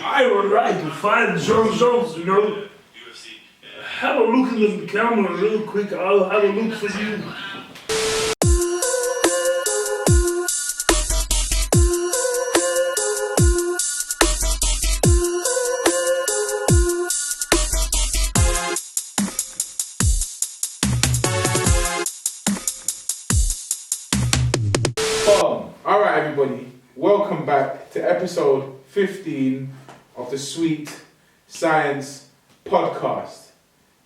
I would like to find Jeison, you know. Have a look in the camera real quick. I'll have a look for you. Alright everybody, welcome back to episode 15 of the Sweet Science Podcast.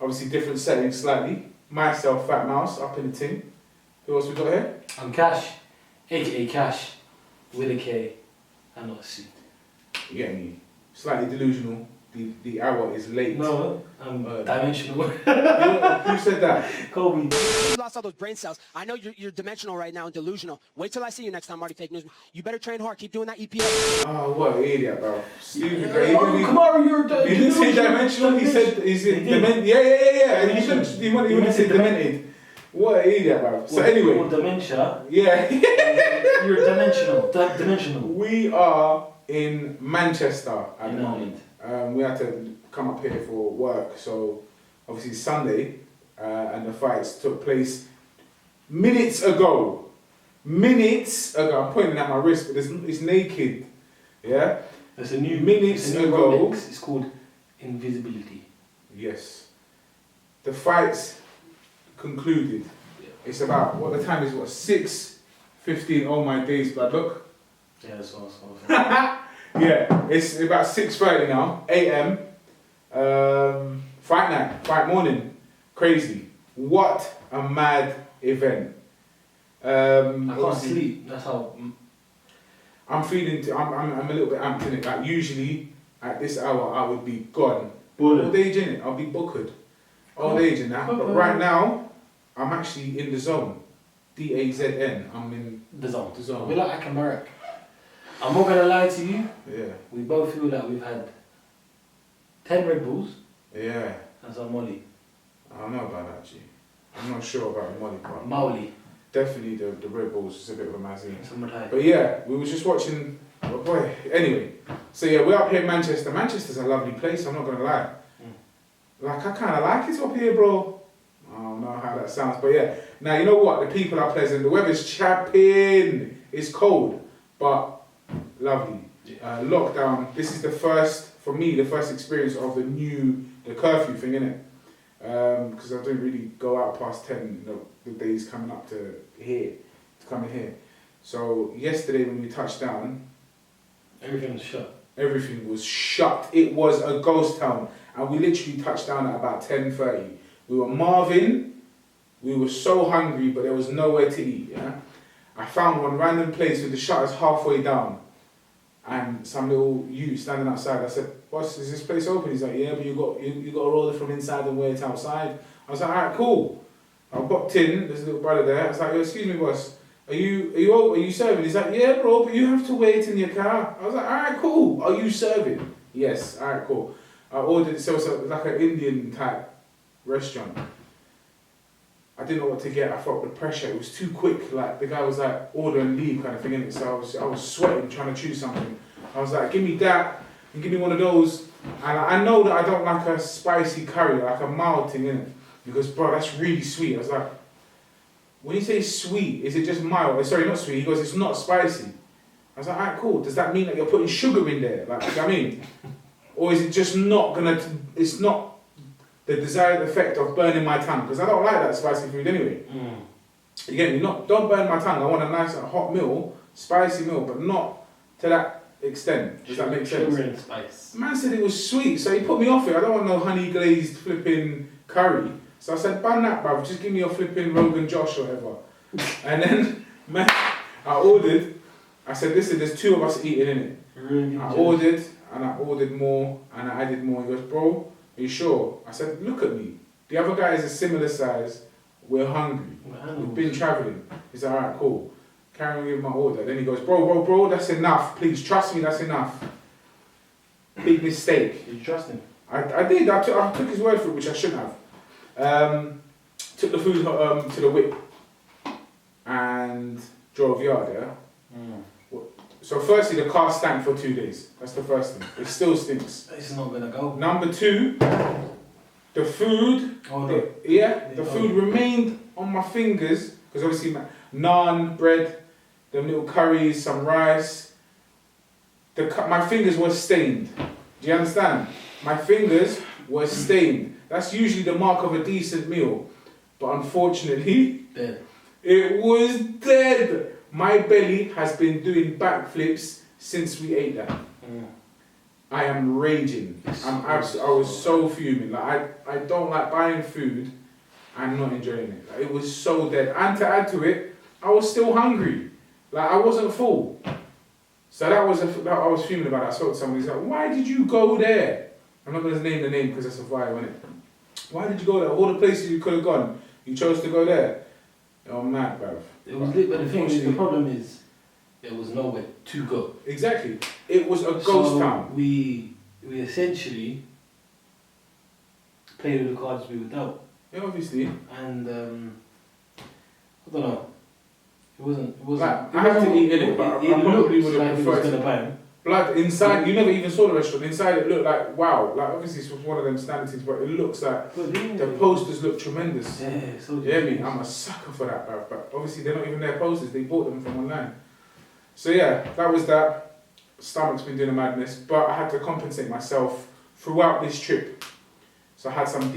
Obviously different setting slightly. Myself, Fat Mouse, up in the team. Who else we got here? I'm Kash, aka Kash, with a K and not a C. You get me? Slightly delusional. The hour is late. No, I'm dimensional. Who said that? Kobe. You lost all those brain cells. I know you're dimensional right now and delusional. Wait till I see you next time, Marty Fake News. You better train hard. Keep doing that EPA. Oh, what an idiot, bro. Stupid. Come on, you're He didn't say dimensional, he said demented. Yeah. He wouldn't say demented. What an idiot, bro. So anyway. Or dementia. Yeah. You're dimensional. We are in Manchester at the United. moment. We had to come up here for work, so obviously Sunday, and the fights took place minutes ago. I'm pointing at my wrist, but it's naked. Yeah? There's a new minutes ago. Rolex. It's called invisibility. Yes. The fights concluded. Yeah. It's about, what the time is, 6:15, oh my days, blood, look. Yeah, that's awesome. Yeah, it's about 6:30 now, a.m. Fight night, fight morning, crazy. What a mad event. I can't sleep. That's how. I'm feeling. I'm a little bit amped in it. Like usually at this hour I would be gone. Bullet. Old age in it. I'll be bookered. Old age in that. But right now I'm actually in the zone. DAZN. I'm in The zone. The zone. We're like Akamarek. I'm not gonna lie to you. Yeah. We both feel like we've had 10 Red Bulls Yeah. and some Molly. I don't know about that, G. I'm not sure about the Molly part. Mauli. Definitely the Red Bulls is a bit of a mazzy. Some Thai. But yeah, we was just watching. Oh boy. Anyway, so yeah, we're up here in Manchester. Manchester's a lovely place. I'm not gonna lie. Like I kind of like it up here, bro. I don't know how that sounds, but yeah. Now you know what? The people are pleasant. The weather's chapping. It's cold, but lovely. Lockdown. This is the first experience of the curfew thing, innit? Because I don't really go out past 10. The days coming up to come in here. So yesterday when we touched down, Everything was shut. everything was shut. It was a ghost town, and we literally touched down at about 10:30. We were Marvin. We were so hungry, but there was nowhere to eat. Yeah, I found one random place with the shutters halfway down, and some little youth standing outside. I said, "Boss, is this place open?" He's like, "Yeah, but you got to roll it from inside and wait outside." I was like, "Alright, cool." I popped in. There's a little brother there. I was like, "Yo, excuse me, boss. Are you serving?" He's like, "Yeah, bro, but you have to wait in your car." I was like, "Alright, cool. Are you serving?" "Yes." "Alright, cool." I ordered. So it was like an Indian type restaurant. I didn't know what to get. I felt the pressure. It was too quick. Like the guy was like order and leave kind of thing, innit? So I was sweating trying to choose something. I was like, "Give me that and give me one of those." And I know that I don't like a spicy curry, like a mild thing, innit? Because bro, that's really sweet. I was like, when you say sweet, is it just mild? Sorry, not sweet. He goes, "It's not spicy." I was like, "Alright, cool. Does that mean that you're putting sugar in there? Like, you know what I mean? Or is it just not gonna? It's not the desired effect of burning my tongue, because I don't like that spicy food anyway. You get me? Don't burn my tongue. I want a nice hot meal, spicy meal, but not to that extent. Does that make sense? Sugar and spice. Man said it was sweet, so he put me off it. I don't want no honey glazed flipping curry. So I said, "Bun that, bruv. Just give me your flipping Rogan Josh or whatever." And then, man, I ordered. I said, "Listen, there's two of us eating in it." I ordered, and I ordered more, and I added more. He goes, "Bro, are you sure?" I said, "Look at me. The other guy is a similar size. We're hungry. We've been travelling." He's like, "Alright, cool." Carrying on with my order. Then he goes, bro, that's enough. Please, trust me, that's enough. Big mistake. Did you trust him? I did. I took his word for it, which I shouldn't have. Took the food to the whip and drove yard, yeah? So firstly, the car stank for 2 days. That's the first thing. It still stinks. It's not gonna go. Number 2, the food. Oh no. The food remained on my fingers because obviously naan, bread, them little curries, some rice. My fingers were stained. Do you understand? My fingers were stained. That's usually the mark of a decent meal, but unfortunately, Dead. it was dead. My belly has been doing backflips since we ate that. I am raging. I was so fuming. Like I don't like buying food and not enjoying it. Like, it was so dead. And to add to it, I was still hungry. Like I wasn't full. So that was I was fuming about it. I spoke to somebody. He's like, "Why did you go there?" I'm not going to name the name because it's a vibe, isn't it? Why did you go there? All the places you could have gone, you chose to go there. Oh man, bruv. It was lit, but the thing is, the problem is, there was nowhere to go. Exactly. It was a ghost town. We essentially played with the cards we were dealt. Yeah, obviously. And I don't know. It wasn't. Like, I have to eat in it, but I probably would have preferred gonna bang. Blood inside. You never even saw the restaurant. Inside it looked like wow. Like obviously this was one of them standard things, but it looks like the posters look tremendous. Yeah, so Yeah, I mean, I'm a sucker for that, bro. But obviously they're not even their posters. They bought them from online. So yeah, that was that. Stomach's been doing a madness, but I had to compensate myself throughout this trip. So I had some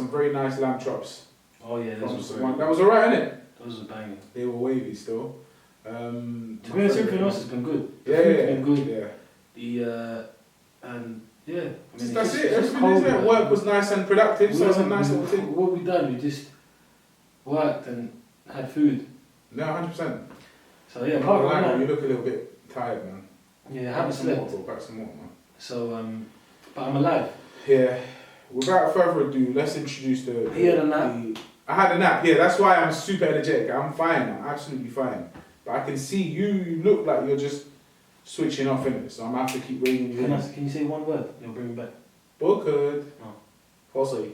very nice lamb chops. Oh yeah, That was alright, innit? Those were banging. They were wavy still. To be honest, everything else has been good. Yeah, been good. Yeah. And yeah. I mean, That's it. Everything is there. Work was nice and productive, so it's a nice little thing. What we done, we just worked and had food. No, 100%. So yeah, apart from that, you look a little bit tired, man. Yeah, I haven't slept. Back some more, man. So but I'm alive. Yeah. Without further ado, let's introduce the. He had a nap. I had a nap. Yeah, that's why I'm super energetic. I'm fine. I'm absolutely fine. But I can see you look like you're just switching off in it, so I'm gonna have to keep reining you in. Can you say one word? You'll bring me back. Booked. No. Also,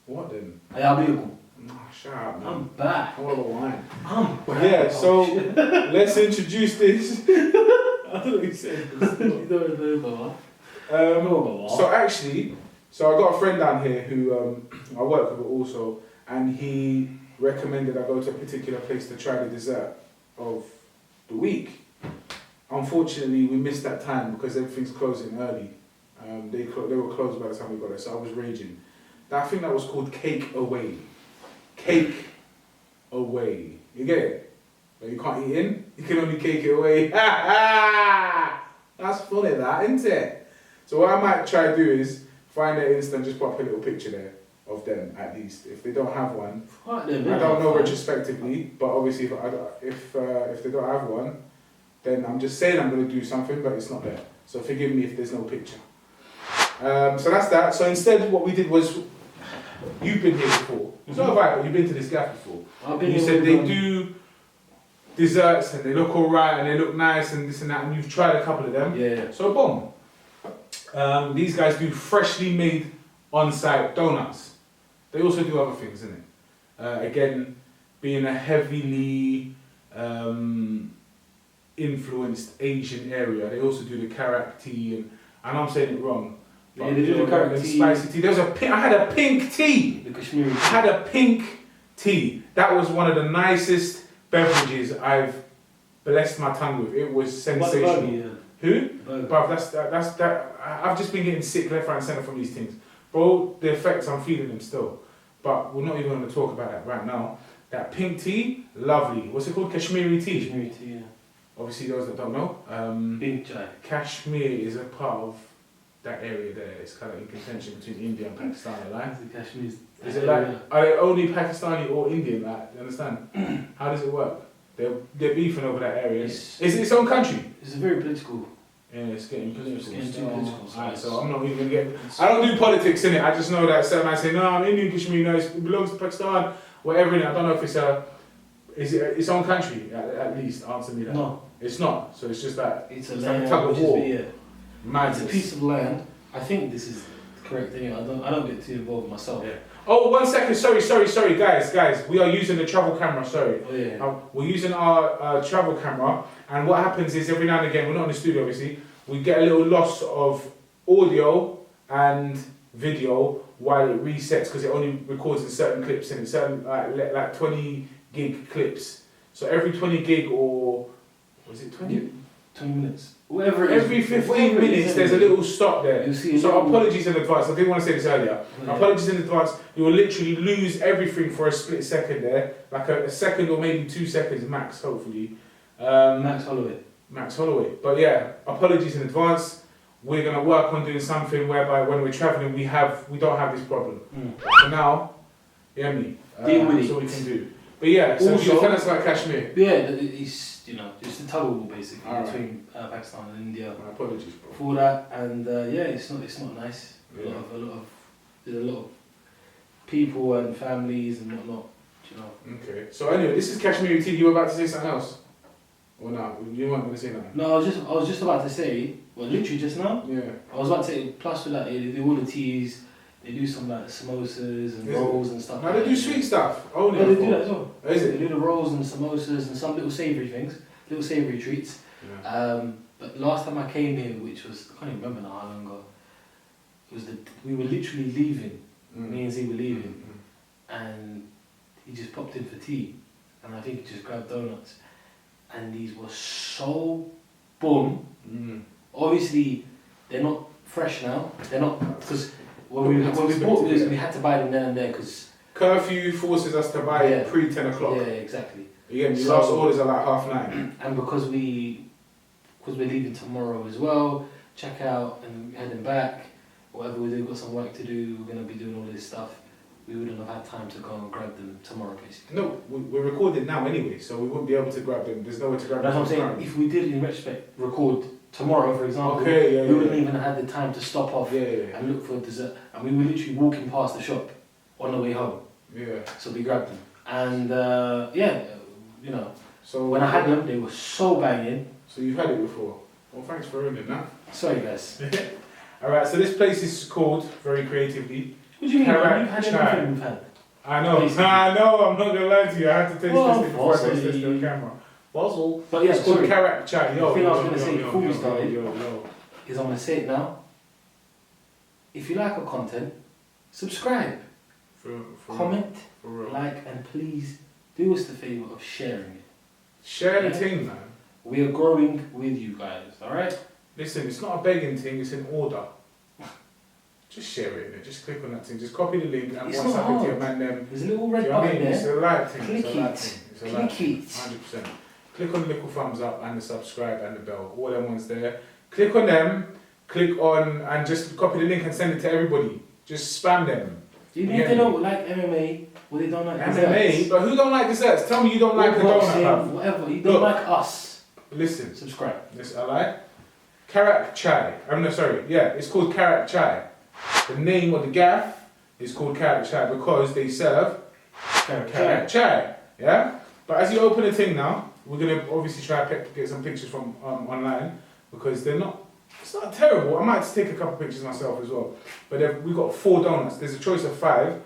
what then? Ayabiku. Oh, shut up, man. I'm back. I want a wine. I'm back. Yeah, so let's introduce this. I don't know what you said. So actually, I got a friend down here who I work with also, and he recommended I go to a particular place to try the dessert of the week. Unfortunately, we missed that time because everything's closing early. They were closed by the time we got there, so I was raging. I think that was called Cake Away. Cake Away. You get it? But you can't eat in, you can only cake it away. That's funny, that, isn't it? So what I might try to do is find their Insta and just put up a little picture there of them at least. If they don't have one, I don't know retrospectively, but obviously if they don't have one, then I'm just saying I'm going to do something, but it's not there. So forgive me if there's no picture. So that's that. So instead what we did was, you've been here before. It's not right, but you've been to this gaff before. You said they do desserts and they look alright and they look nice and this and that, and you've tried a couple of them. Yeah. So boom. These guys do freshly made on-site donuts. They also do other things, isn't it? Again, being a heavily influenced Asian area, they also do the Karak tea and I'm saying it wrong. Yeah, they do the Karak tea. Spicy tea. I had a pink tea. The Kashmiri tea. I had a pink tea. That was one of the nicest beverages I've blessed my tongue with. It was sensational. Who? Bruv, that's I've just been getting sick left, right and centre from these things. Bro, the effects, I'm feeling them still. But we're not even going to talk about that right now. That pink tea, lovely. What's it called? Kashmiri tea? Kashmiri tea, yeah. Obviously those that don't know. Big chai. Kashmir is a part of that area there. It's kind of in contention between India and Pakistan, right? The Kashmir's. Is it like, are they only Pakistani or Indian? Like, you understand? How does it work? They're beefing over that area. Is it its own country? It's a very political. Yeah, it's getting political. It's getting too political. Alright, so I'm not even gonna get. I don't do politics in it. I just know that certain man say, no, I'm Indian Kashmir. No, it belongs to Pakistan. Whatever. I don't know if is it its own country at least. Answer me that. No, it's not. So it's just that it's a it's land. like a tug of war. It's a piece of land. I think this is correct anyway. I don't get too involved myself. Yeah. Oh, 1 second. Sorry, guys. We are using the travel camera. Sorry. Oh yeah. We're using our travel camera, and what happens is every now and again, we're not in the studio obviously, we get a little loss of audio and video while it resets because it only records in certain clips and it's certain like 20 gig clips. So every 20 gig or was it 20? 20 minutes. Whatever it is. Every 15 minutes there's a little stop there. You'll see So apologies in advance. I didn't want to say this earlier. Yeah. Apologies in advance. You will literally lose everything for a split second there, like a second or maybe 2 seconds max, hopefully. Max Holloway. Max Holloway. But yeah, apologies in advance. We're gonna work on doing something whereby when we're traveling, we don't have this problem. For now, yeah, Deal with that's it. all we can do. But yeah, so Also- you tell us about Kashmir. Yeah, it's it's a tug of war basically Alright. between Pakistan and India. My apologies, bro. For that, and yeah, it's not nice. Yeah. There's a lot of people and families and whatnot. You know. Okay. So anyway, this is Kashmir TV. You were about to say something else, or no? You weren't going to say nothing. No, I was just about to say. Well, literally just now. Yeah. I was about to say. Plus with that, they do all the teas. They do some like samosas and Is it? rolls and stuff. Now they do sweet stuff. Only. Yeah, they do that as well. Is They it? do the rolls and samosas and some little savoury things, little savoury treats. Yeah. But last time I came here, which was, I can't even remember now how long ago, we were literally leaving, me and Z were leaving, and he just popped in for tea, and I think he just grabbed donuts, and these were so boom. Obviously, they're not fresh now, they're not, because when we bought this, we had to buy them then and there, because... Curfew forces us to buy it pre 10 o'clock. Yeah, exactly. Again, the So- last orders are like 9:30. And because we're leaving tomorrow as well, check out and heading back, whatever we do, got some work to do, we're going to be doing all this stuff, we wouldn't have had time to go and grab them tomorrow basically. No, we're recording now anyway, so we wouldn't be able to grab them. There's nowhere to grab That's them. what I'm saying, if we did in retrospect record tomorrow for example, Okay, we wouldn't even have had the time to stop off Yeah. and look for dessert, and we were literally walking past the shop on the way home, Yeah. so we grabbed them. And yeah, you know, So when I had them, they were so banging. So you've had it before. Well, thanks for ruining that. Sorry guys. All right. So this place is called very creatively. What do you mean? Karak You've had Chaai. everything we've had. I know. Basically. I know. I'm not gonna lie to you. I had to taste Well, this before I taste this possibly. to the camera. Puzzle. But yeah, It's called sorry. Karak Chaai. The Yo, thing I was yo, gonna yo, say yo, before we yo, started yo, yo. is I'm going to say it now. If you like our content, subscribe, For comment, for real. like, and please do us the favour of sharing it. Share the Yeah. thing, man. We are growing with you guys, alright? Listen, it's not a begging thing. It's an order. Just share it, innit? Just click on that thing. Just copy the link and It's WhatsApp not it to your hard. man. Them. There's a little Do red you know what I button mean? It's there. a light thing. Click it's a light it. thing. It's a light Click thing. it. 100%. Click on the little thumbs up and the subscribe and the bell. All them ones there. Click on them. Click on and just copy the link and send it to everybody. Just spam them. Even Yeah. if they don't like MMA, or they don't like MMA, desserts, but who don't like desserts? Tell me you don't like or the donut. boxing, bruv. whatever, you don't Look. like us, Listen, subscribe. this I like. Karak Chaai. I'm no sorry. Yeah, it's called Karak Chaai. The name of the gaff is called Karak Chaai because they serve Karak Chaai. Yeah. But as you open the thing now, we're gonna obviously try to get some pictures from online because they're not. It's not terrible. I might just take a couple pictures myself as well. But we got 4 donuts. There's a choice of 5.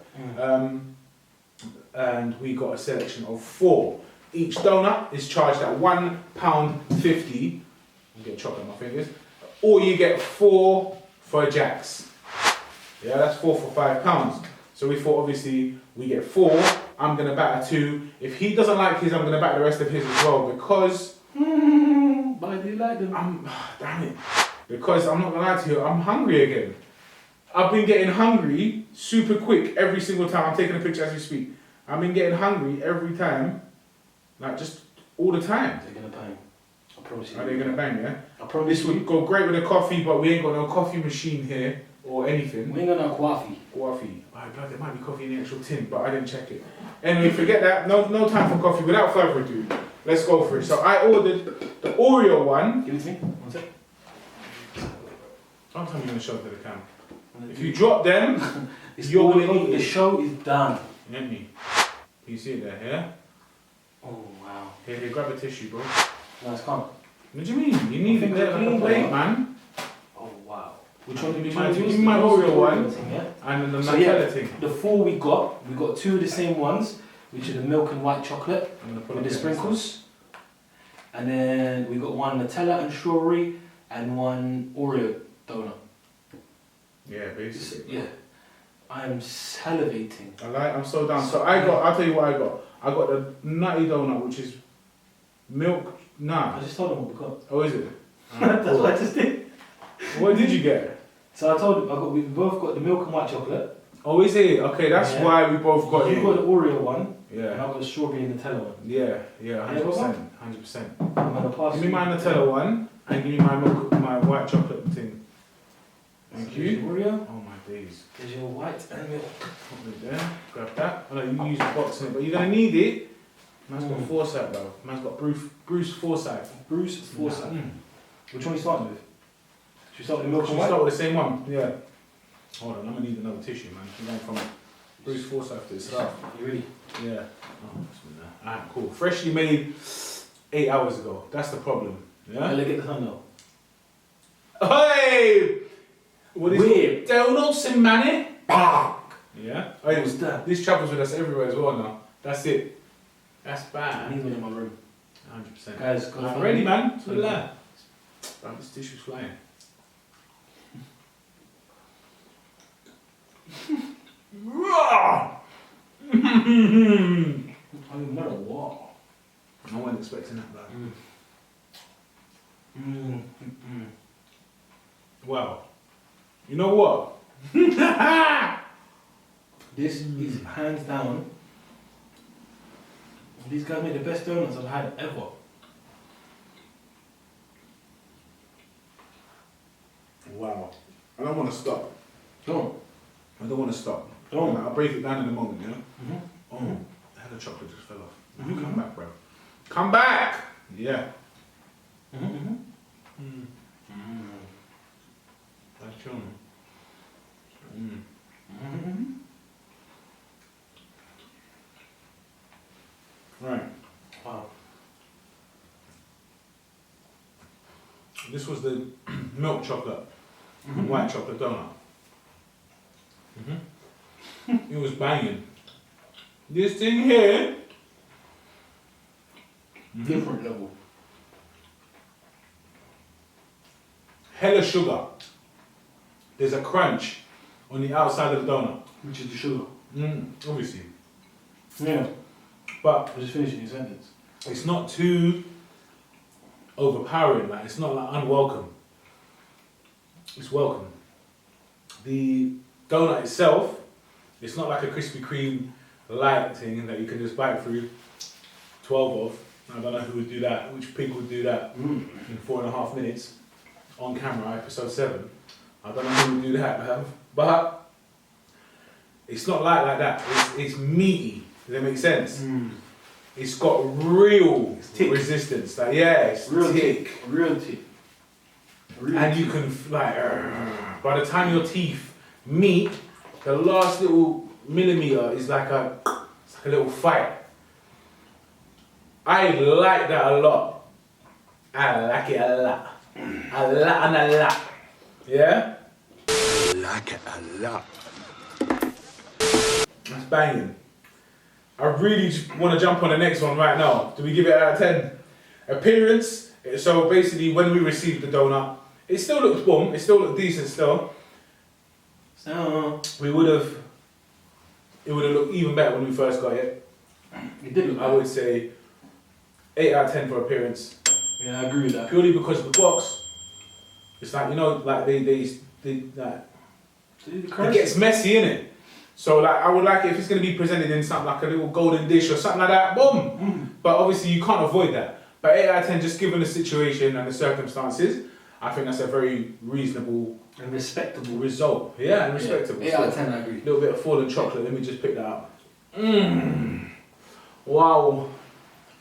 And we got a selection of 4. Each donut is charged at £1.50. You get chocolate on my fingers. Or you get 4 for Jacks. Yeah, that's 4 for £5. So we thought obviously we get 4. I'm gonna batter 2. If he doesn't like his, I'm gonna batter the rest of his as well because But I do like them. damn it. Because I'm not gonna lie to you, I'm hungry again. I've been getting hungry super quick every single time. I'm taking a picture as we speak. I've been getting hungry every time, like just all the time. They're gonna bang. I promise you. Are they gonna bang, yeah? I promise This you. would go great with a coffee, but we ain't got no coffee machine here or anything. We ain't got no coffee. Coffee. Oh, blood, there might be coffee in the actual tin, but I didn't check it. Anyway, forget that. No time for coffee. Without further ado, let's go for it. So I ordered the Oreo one. Give it to me. One sec. Don't tell me you're gonna show it to the camera. If you drop them, It's you're all gonna over. eat The it. show is done. Let me. You see it there, yeah? Oh wow. Here, grab a tissue, bro. No, it's calm. What do you mean? You need think it there we're like a clean, plate, bro. man. Oh wow. Which one did we Give me choose? my Oreo one. Thing, yeah? And the So, Nutella thing. The 4 we got two of the same ones, which are the milk and white chocolate I'm gonna put with up the sprinkles. And then we got one Nutella and strawberry and one Oreo donut. Yeah, basically. Yeah. I am salivating. I'm so down. So I'll tell you what I got. I got the nutty donut, which is milk. Nah. I just told them what we got. Oh, is it? That's what I just did. What did you get? So I told them we both got the milk and white chocolate. Oh, is it? Okay, that's Yeah. why we both got You it. got the Oreo one, and I Yeah. got the strawberry and Nutella one. Yeah, 100%. I'm gonna pass Give me my Nutella one and give me my white chocolate thing. Thank you. Oreo. Oh my days. There's your white and milk. Put it there. Grab that. I know you use the box in it, but you're gonna need it. Man's got foresight, bro. Man's got Bruce foresight. Bruce Forsyth. Mm. Which one are you starting with? Should we start with the milk Should and we white? start with the same one? Yeah. Hold on, I'm gonna need another tissue, man. I'm going from Bruce Forsyth to itself. You ready? Yeah. Oh, bismillah. Alright, cool. Freshly made 8 hours ago. That's the problem. Yeah? Look at the thumbnail. Hey! What is Weird. it? Donuts and Manny? Bark! Yeah? What's that? This travels with us everywhere as well now. That's it. That's I bad. need one in my room. 100%. Guys, go I'm find ready, me. man. To the lab. Bro, this tissue's flying. I mean, not a wall. I wasn't expecting that, bro. Wow. You know what? This is hands down. These guys made the best donuts I've had ever. Wow. I don't want to stop. Don't. I don't want to stop. Don't. I'll break it down in a moment, you know? Mm-hmm. Oh, the chocolate just fell off. Mhm. Come back, bro. Come back! Yeah. Mm-hmm. That's your Mm. Mm-hmm. Right. Wow. This was the milk chocolate, white chocolate donut. It was banging. This thing here. Different level. Hella sugar. There's a crunch on the outside of the donut. Which is the sugar. Obviously. Yeah. But I'm just finishing your sentence. it's not too overpowering, like it's not like unwelcome. It's welcome. The donut itself, it's not like a Krispy Kreme light thing that you can just bite through 12 of. I don't know who would do that, which pig would do that in 4.5 minutes on camera, episode 7. I don't know who would do that, but it's not like that. It's meaty. Does that make sense? It's got real resistance. Like, yeah, it's Real thick. Real thick. And you can, like, by the time your teeth meet, the last little millimeter is like a little fight. I like that a lot. I like it a lot. A lot and a lot. Yeah? I like it a lot. That's banging. I really just want to jump on the next one right now. Do we give it out of 10? Appearance. So basically, when we received the donut, it still looks boom. It still looked decent still. So, It would have looked even better when we first got it. it did look I would say 8 out of 10 for appearance. Yeah, I agree with that. Purely because of the box. It's like, you know, like they like, it gets messy, innit? So like, I would like it if it's going to be presented in something like a little golden dish or something like that, boom! But obviously you can't avoid that. But 8 out of 10, just given the situation and the circumstances, I think that's a very reasonable and respectable result. Yeah, and respectable. 8 out of 10, I agree. A little bit of fallen chocolate, let me just pick that up. Wow.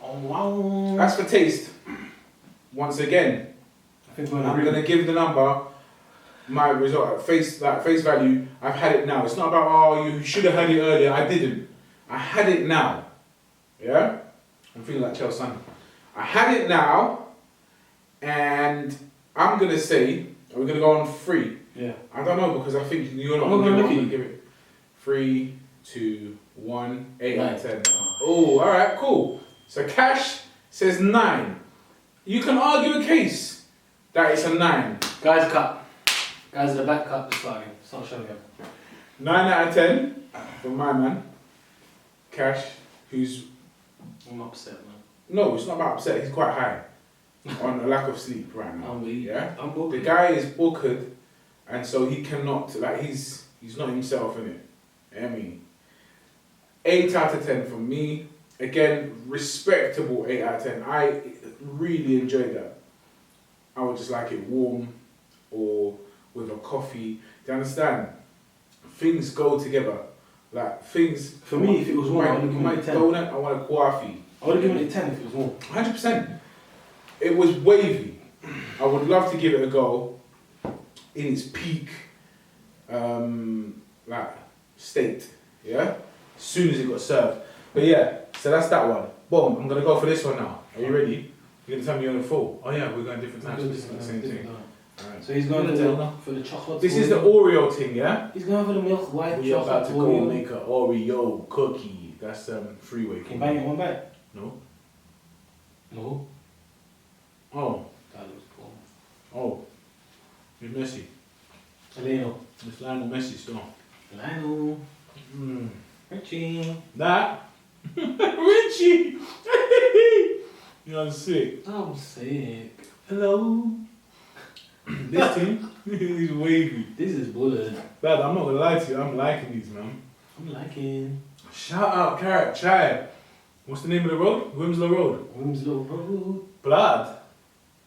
Oh, wow. As for taste, once again, I think we're I'm going to give the number my result at face value. I've had it now. It's not about, oh, you should have had it earlier. I didn't. I had it now. Yeah? I'm feeling like Chelsea. I had it now, and I'm going to say, we're going to go on 3. Yeah. I don't know because I think you're not I'm not gonna gonna look give it 3, 2, 1, 8 out of 10. Oh. Oh, alright, cool. So Kash says 9. You can argue a case that it's a 9. Guys, cut. Guys, the back cut is starting. Start showing him. 9 out of 10 for my man. Kash, who's... I'm upset, man. No, it's not about upset. He's quite high on a lack of sleep right now. I'm weak. Yeah? I'm The broken. guy is bookered, and so he cannot, like, he's not himself, innit? I mean, 8 out of 10 from me. Again, respectable 8 out of 10. I really enjoyed that. I would just like it warm or with a coffee. Do you understand? Things go together. Like, things... For me, if it was warm, I would have given my it a 10. donut, I want a coffee. I would have given it a 10 if it was warm. 100%. It was wavy. I would love to give it a go in its peak, like, state. Yeah? As soon as it got served. But yeah, so that's that one. Boom, I'm gonna go for this one now. Are you ready? You're gonna tell me you're on the full. Oh yeah, we're going different times. This is the same thing. Alright. So he's going for the chocolate. This is the Oreo thing, yeah? He's going for the milk white We're chocolate. about to go make an Oreo cookie. That's freeway. Can you bang it one bite? No. No. Oh. That looks cool. Oh. It's Messi. Lionel. It's Lionel Messi still. Lionel. Richie. That. Richie! You're sick. I'm sick. Hello. This team is wavy. This is bullet. Dad, I'm not gonna lie to you, I'm liking these, man. I'm liking. Shout out Karak Chaai. What's the name of the road? Wilmslow Road. Wilmslow Road. Blood.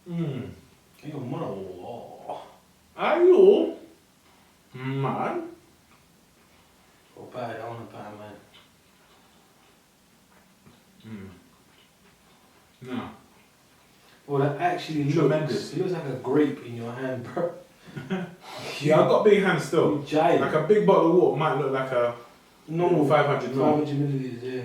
Hey, man. Are you? Man. Oh, bad. I want a bad man. No. Well, that actually Tremendous. It looks like a grape in your hand, bro. Yeah, I've got big hands still. You giant. Like a big bottle of water might look like a normal 500 ml. 500 milliliters, yeah.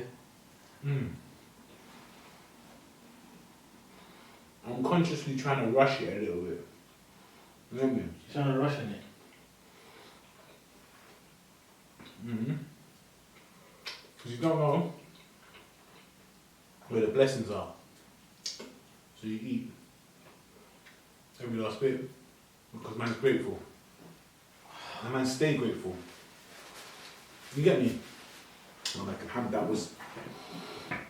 I'm consciously trying to rush it a little bit. You know what I mean? You're trying to rush in it. Because you don't know where the blessings are. So you eat every last bit because man's grateful. And man stay grateful. You get me? Oh, that was...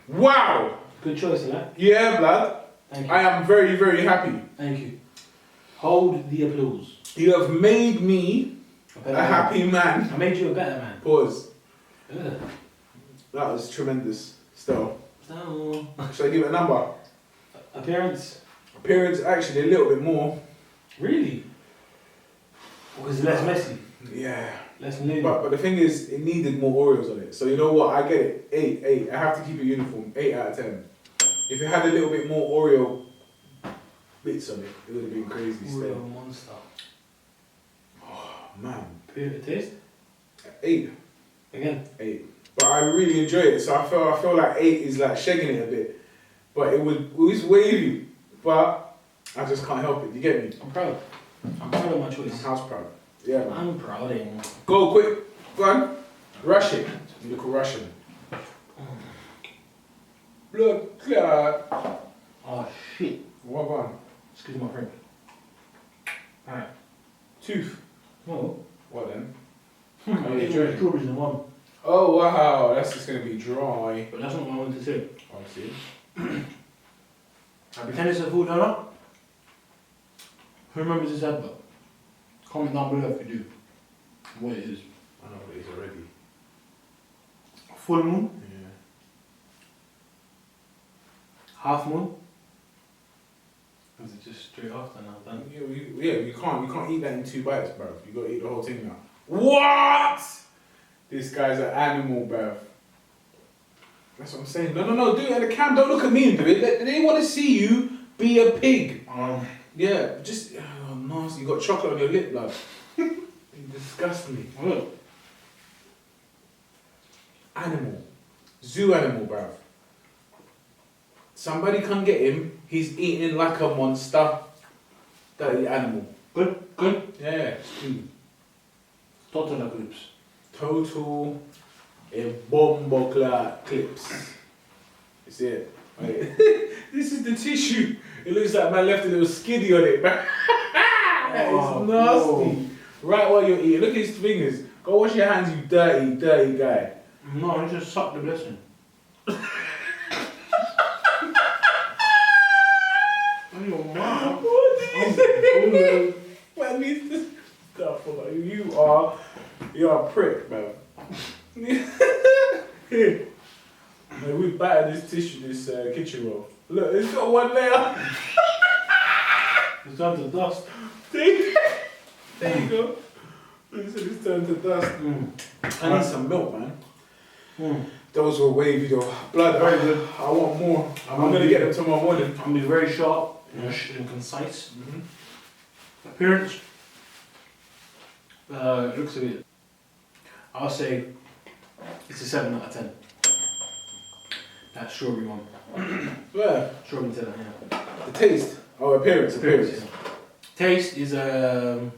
Wow! Good choice, lad. Yeah, blood. Thank you. I am very, very happy. Thank you. Hold the applause. You have made me A a happy man. I made you a better man. Pause. Ugh. That was tremendous. Still. So, Should I give it a number? appearance. Appearance, actually, a little bit more. Really? Because it's less messy. Yeah. Less new. But the thing is, it needed more Oreos on it. So you know what? I get it. 8. I have to keep it uniform. 8 out of 10. If it had a little bit more Oreo bits on it, it would have been crazy still. Real monster. Oh, man. Taste? 8. Again. 8. But I really enjoy it. So I feel like 8 is like shaking it a bit. But it was wavy. But I just can't help it. You get me? I'm proud. I'm proud of my I'm choice. house proud. Yeah, man. I'm proud of Go quick. Go on. Rush it. You look Russian. Blood clot. Oh shit. What on? Excuse my friend. Alright. Tooth. Oh. What then? I ate enjoying it? strawberries in one. Oh wow, that's just gonna be dry. But that's not what I wanted to say. I see. I pretend it's a full donut. Who remembers this advert? Comment down below if you do. What it is. I know what it is already. Full moon, Yeah. half moon. Is it just straight after now? Done. You can't eat that in 2 bites, bruv. You gotta eat the whole thing now. What? This guy's an animal, bruv. That's what I'm saying. No, do it at the cam. Don't look at me and do it. They want to see you be a pig. Yeah, just nasty. You got chocolate on your lip, blood. You disgust me. Look. Animal. Zoo animal, bruv. Somebody come get him. He's eating like a monster. Dirty animal. Good, good. Yeah, it's clean. Total clips. Total a bombo clips. You see it? Wait. This is the tissue. It looks like man left a little skiddy on it, man. It's nasty. Right while you're eating. Look at his fingers. Go wash your hands, you dirty, dirty guy. No, I just sucked the blessing. What did you say? Man needs to stop. You're a prick, man. Here. Man, we battered this tissue, this kitchen roll. Look, it's got one layer. It's done to dust. There you go. It's turned to dust. I need some milk, man. Those were wavy though. Blood, very good. I want more. I'm going to get them tomorrow morning. I'll be very sharp and concise. Appearance. Looks a bit. I'll say it's a 7 out of 10. That strawberry one. Where? Strawberry 10, yeah. The taste. Oh, appearance. Yeah. Taste is an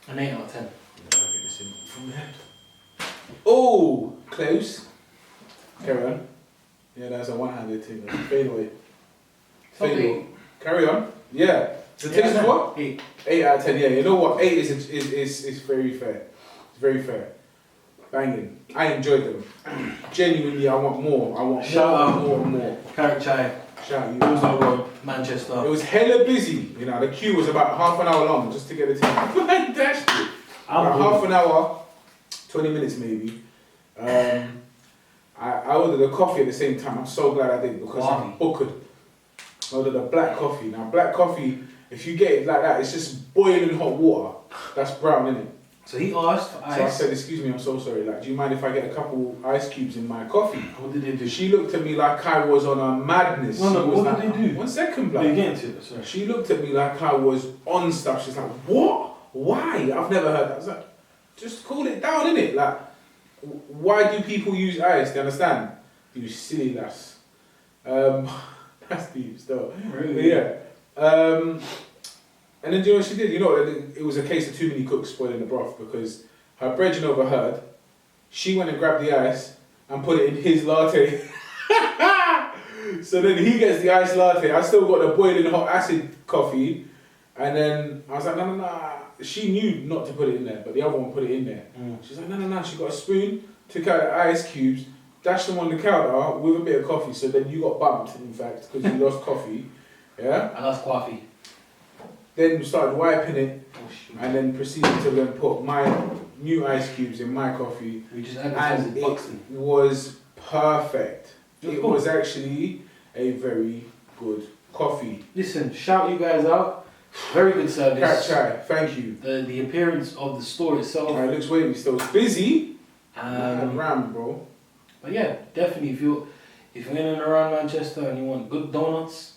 8 out of 10. From the head. Oh, close. Carry on. Yeah, that's a one-handed thing. Fade away. Fade away. Carry on. Yeah. The taste is what? 8. 8 out of 10. Yeah, you know what? 8 is very fair. It's very fair. Banging. I enjoyed them. Genuinely, I want more. I want Shout out. more. Karak Chaai. Shout out you. Wilmslow Road, Manchester. It was hella busy. You know, the queue was about half an hour long just to get a ticket. I dashed it. About half an hour, 20 minutes maybe. I ordered a coffee at the same time. I'm so glad I did because I'm booked. I ordered a black coffee. Now, black coffee, if you get it like that, it's just boiling hot water. That's brown, isn't it? So he asked for ice. So I said, excuse me, I'm so sorry. Like, do you mind if I get a couple ice cubes in my coffee? What did they do? She looked at me like I was on a madness. No, She was what did they do? 1 second, Are blood. you getting to it? Sorry. She looked at me like I was on stuff. She's like, what? Why? I've never heard that. I was like, just cool it down, innit? Like, why do people use ice? Do you understand? You silly lass. That's deep still. Really? Yeah. And then do you know what she did? You know, it was a case of too many cooks spoiling the broth because her brethren overheard. She went and grabbed the ice and put it in his latte. So then he gets the iced latte. I still got the boiling hot acid coffee. And then I was like, no. She knew not to put it in there, but the other one put it in there. She's like, no. She got a spoon, took out the ice cubes, dashed them on the counter with a bit of coffee. So then you got bumped, in fact, because you lost coffee. Yeah? I lost coffee. Then we started wiping it, and then proceeded to then put my new ice cubes in my coffee. We just advertised And it it boxing. was perfect. It It was was actually a very good coffee. Listen, shout you guys out. Very good Karak service. Chaai, thank you. The appearance of the store itself. It looks wavy still. It's busy. Um, Ram, bro. But yeah, definitely if you're in and around Manchester and you want good donuts,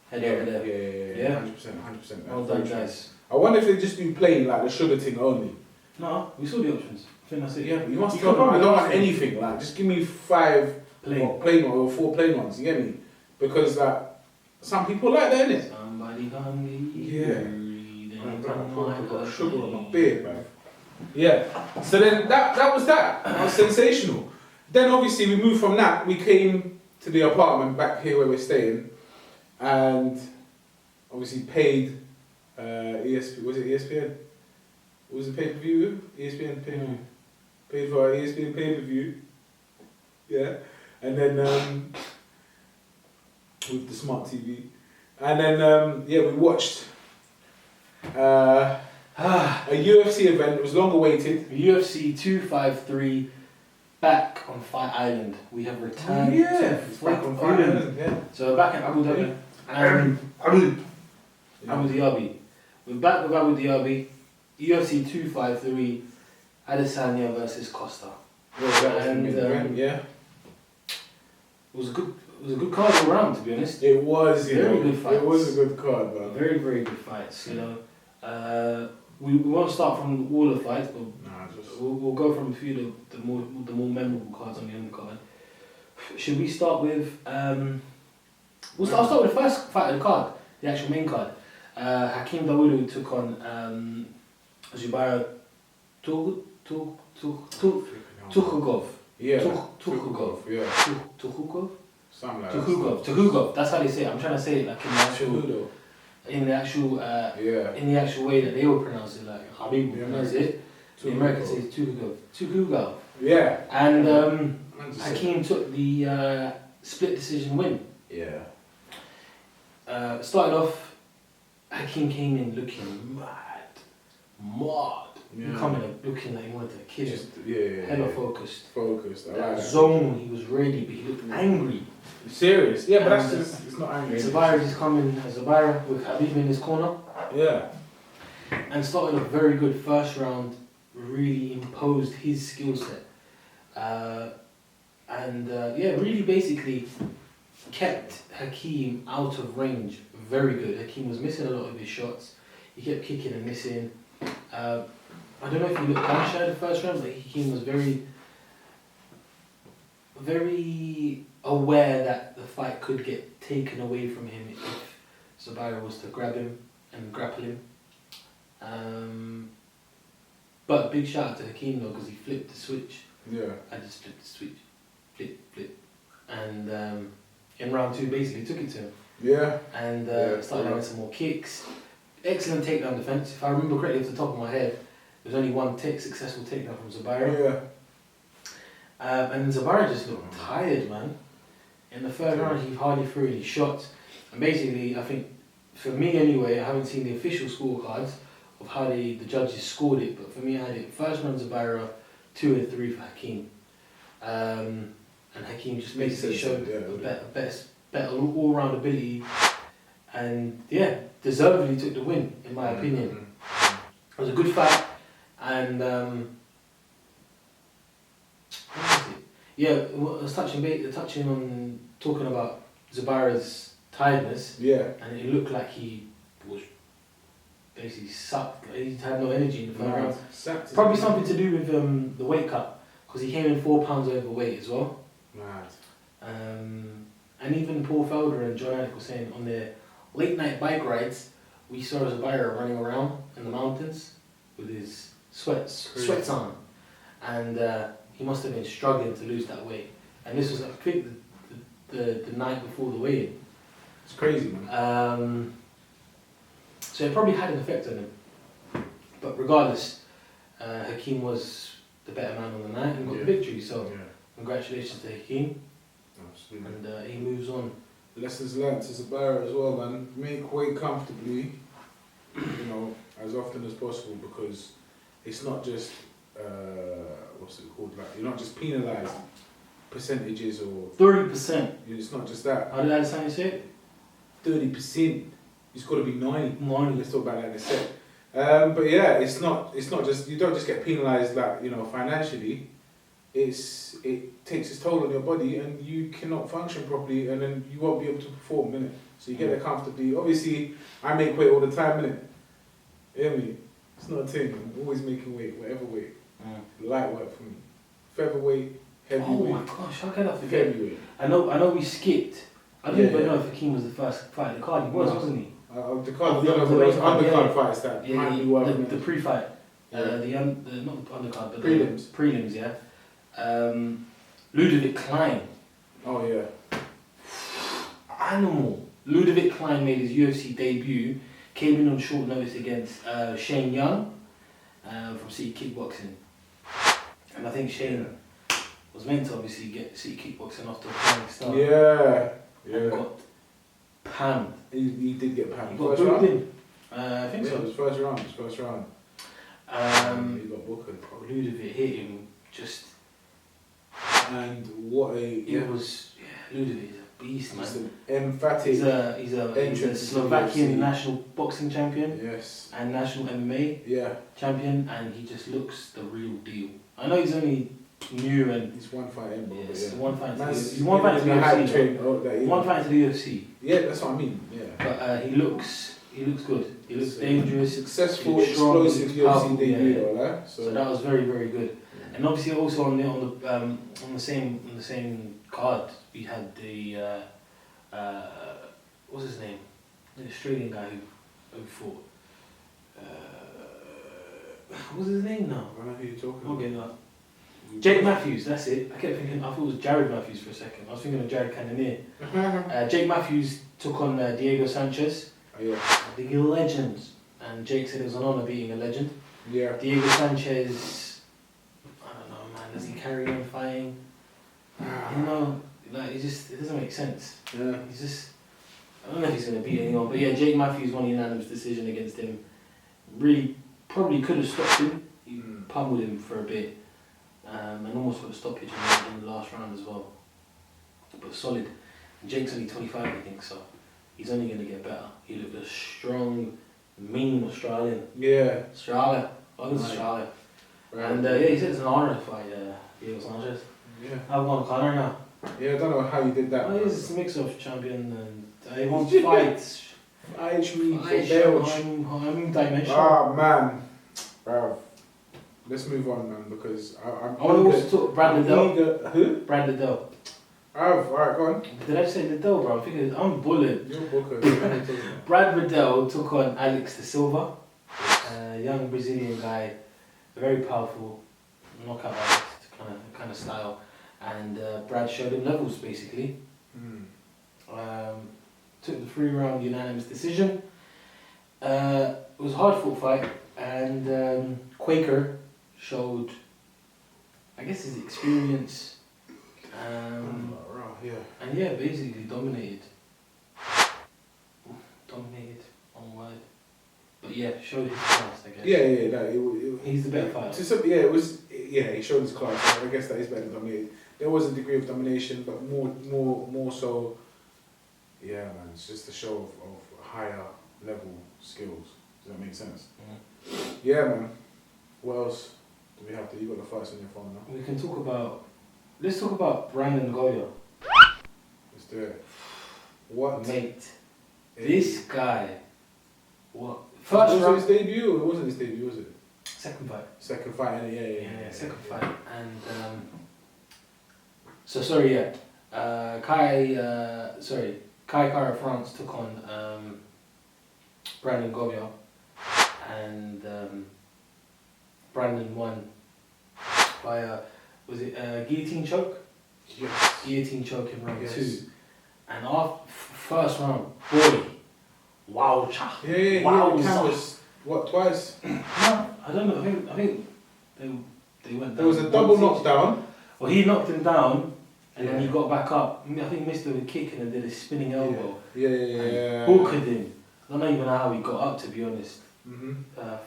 head over there. Yeah. 100%. Well done, guys. I wonder if they just do plain like the sugar thing only. No, we saw the options. I think that's it. Yeah, but you must You tell can them I probably don't ask want them. anything. Like, just give me 5 Plain. plain or 4 plain ones. You get me? Because like some people like that, innit? Somebody hungry. Yeah. Then I've got sugar on my beard, man. Yeah. So then that was that. That was sensational. Then obviously we moved from that. We came to the apartment back here where we're staying, and obviously paid ESPN. Was it ESPN? What was the pay per view? ESPN pay per view. Paid for our ESPN pay per view. Yeah. And then with the smart TV. And then we watched a UFC event. It was long awaited. UFC 253 back on Fight Island. We have returned to It's back on Fight Island. Yeah. So back in Abu Dhabi. Abu Dhabi. We're back with Abu Dhabi. UFC 253 Adesanya versus Costa. It was a good card all round, to be honest. It was, good fights. It was a good card, man. Very, very good fights. You know, we won't start from all the fights, but we'll go from a few of the more memorable cards on the undercard. Should we start with? I'll start with the first fight of the card, the actual main card. Hakeem Dawodu took on Zubairat Thukogov. Yeah. Thukogov. Yeah. Thukogov? Something like Thukogov. That's how they say it. I'm trying to say it like in the actual in the actual way that they would pronounce it, like Habib would pronounce it. The Americans say Thukogov. Yeah. And Hakeem took the split decision win. Yeah. Started off, Hakeem came in looking mad. Yeah. Coming in looking like he wanted to kill him. Hella focused. Focused. I That like that. zone, he was ready, but he looked angry. Serious? Yeah, but that's just, it's not angry. Zubairat is coming, Zubairat with Habib in his corner. Yeah. And started a very good first round, really imposed his skill set. Really basically kept Hakeem out of range very good. Hakeem was missing a lot of his shots. He kept kicking and missing. I don't know if he looked gun shy the first round, but Hakeem was very aware that the fight could get taken away from him if Zubairat was to grab him and grapple him. But big shout out to Hakeem though, because he flipped the switch. Yeah. I just flipped the switch. Flip. And in round 2 basically took it to him. Yeah. And started having some more kicks. Excellent takedown defense. If I remember correctly off the top of my head, there was only one successful takedown from Zubairat. Yeah. And Zubairat just looked tired, man. In the third round, he hardly threw any shots. And basically, I think, for me anyway, I haven't seen the official scorecards of how the judges scored it, but for me, I had it first round Zubairat, 2 and 3 for Hakeem. And Hakeem just basically showed a better all-round ability, and deservedly took the win, in my opinion. It was a good fight, and I was touching on talking about Zubairat's tiredness. Yeah. And it looked like he was basically sucked. He had no energy in the first round. Probably something to do with the weight cut, because he came in 4 pounds overweight as well. Mad. And even Paul Felder and John Anik were saying on their late night bike rides, we saw Zubairat running around in the mountains with his sweats on, and he must have been struggling to lose that weight. And this was, I think, the night before the weigh-in. It's crazy, man. So it probably had an effect on him. But regardless, Hakeem was the better man on the night and got the victory. So congratulations to Hakeem. Absolutely. And he moves on. Lessons learned to Zubairat as well, man. Make weight comfortably, as often as possible, because it's not just what's it called? Like, you're not just penalised percentages or 30%. It's not just that. How did Adesanya say it? 30%. It's got to be 90. 90. Let's talk about that in a sec. But yeah, it's not just, you don't just get penalised like financially. It takes its toll on your body, and you cannot function properly, and then you won't be able to perform, innit? So you get there comfortably. Obviously, I make weight all the time, innit? You hear me? It's not a thing. I'm always making weight, whatever weight. Light work for me. Featherweight, heavyweight. Oh my gosh, how can I forget? Heavyweight. I know we skipped. I didn't even know if Hakeem was the first fight of the card. He was, wasn't he? The card, those undercard fights that might be working. The pre-fight. Not the undercard, but prelims. Prelims, yeah. Ludovit Klein. Oh yeah. Animal. Ludovit Klein made his UFC debut, came in on short notice against Shane Young from City Kickboxing. And I think Shane was meant to obviously get City Kickboxing off to a flying start. Yeah. And got panned. He did get panned. He got booked in. I think so. It was first round. He got booked. Ludovit hit him just. And what It was Ludovit is a beast, man. Just an emphatic. He's a Slovakian national boxing champion. Yes. And national MMA champion, and he just looks the real deal. I know he's only new and he's one fight in, bro. Yes, one fight to he's one fight to the UFC. One fight to the UFC. Yeah, that's what I mean. Yeah. But he looks good. He looks dangerous. Successful, strong, explosive UFC debut, though. So that was very, very good. And obviously, also on the same card, we had the what's his name, the Australian guy who who fought. What's his name now? I don't know who you're talking Okay, about. no. Jake Matthews, that's it. I kept thinking, I thought it was Jared Matthews for a second. I was thinking of Jared Cannonier. Jake Matthews took on Diego Sanchez, Oh, yeah. the legend. And Jake said it was an honour beating a legend. Yeah. Diego Sanchez, I don't know, man, does he carry on fighting? You know, like, it doesn't make sense. Yeah. He's just, I don't know if he's going to beat anyone, but yeah, Jake Matthews won a unanimous decision against him. Really, probably could have stopped him. He pummeled him for a bit. And almost got a stoppage in the last round as well. But solid. And Jake's only 25, I think, so he's only going to get better. He looked a strong, mean Australian. Yeah. Australia. I was Australia. And yeah, he said it's an honour to fight Diego Sanchez. Yeah. I've won Conor now. Yeah, I don't know how you did that. Oh, he's a mix of champion and he wants fights. I'm dimensional. Ah, man. Bruv. Let's move on, man, because I'm I want to also talk Brad Liddell. Who? Brad Liddell. Alright, go on. Did I say Liddell, bro? I'm thinking, I'm bullet. You're Booker. Brad Riddell took on Alex de Silva, a young Brazilian guy, very powerful, knockout artist kind of style, and Brad showed him levels basically. Took the 3-round unanimous decision. It was a hard fought fight, and Quaker showed, I guess, his experience. Yeah. And yeah, basically dominated on word. But yeah, showed his class, I guess. Yeah. He's the better fighter. He showed his class. I guess that is better than dominated. There was a degree of domination, but more so. Yeah, man. It's just a show of higher level skills. Does that make sense? Mm. Yeah, man. What else do we have? You got the fights on your phone now. We can talk about. Let's talk about Brandon Goya. Let's do it. What? Mate, this guy. What? First First was it round. his debut? It wasn't his debut, was it? Second fight. Second fight, yeah. Second fight. And so sorry, yeah. Kai Kara France took on Brandon Goya, and Brandon won by a guillotine choke? Yes. Guillotine choke in round Yes. 2. And after first round, boy, wow, cha. Yeah. Wow, Was, what, twice? No, I don't know. I think they went down. There was a double once each. knockdown. Well, he knocked him down, and Yeah. then he got back up. I think he missed with a kick and then did a spinning elbow. Yeah. And hooked him. I don't even know how he got up, to be honest.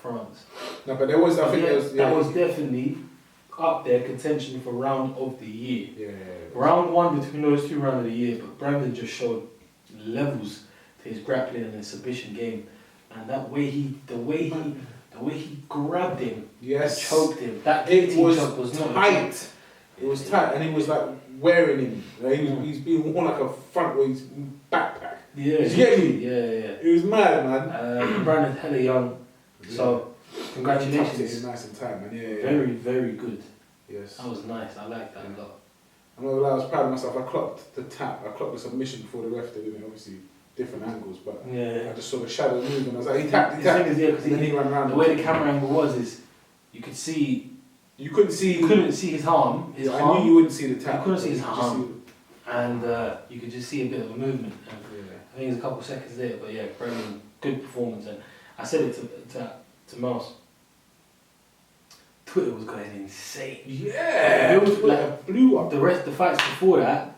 France. No, but there was. I But think yeah, there was. that was definitely up there, contention for round of the year. Yeah. Round 1 between those 2 round of the year, but Brandon just showed levels to his grappling and his submission game, and the way he grabbed him, Yes. choked him. That It guillotine was choke was not a joke. tight. It was tight, and he was like wearing him. Like, he's being worn like a front with his backpack. Yeah, Did you get me? Yeah. It was mad, man. Brandon hella young, so congratulations. It's nice and tight, man. Yeah. Very, very good. Yes. That was nice. I like that a lot. I'm not gonna lie, I was proud of myself. I clocked the tap. I clocked the submission before the ref did it. Obviously, different angles, but Yeah. I just saw the shadow move, and I was like, he tapped. The thing is, yeah, because And then he ran around. the way the camera angle was is you could see. You couldn't see. You couldn't see his arm. His I arm. knew you wouldn't see the tap. You couldn't see his but you arm. could And you could just see a bit of a movement. And just see- I think it was a couple of seconds there, but yeah, Brendan, good performance. And I said it to Mouse. Twitter was going insane. Yeah. It was like blew up. The fights before that,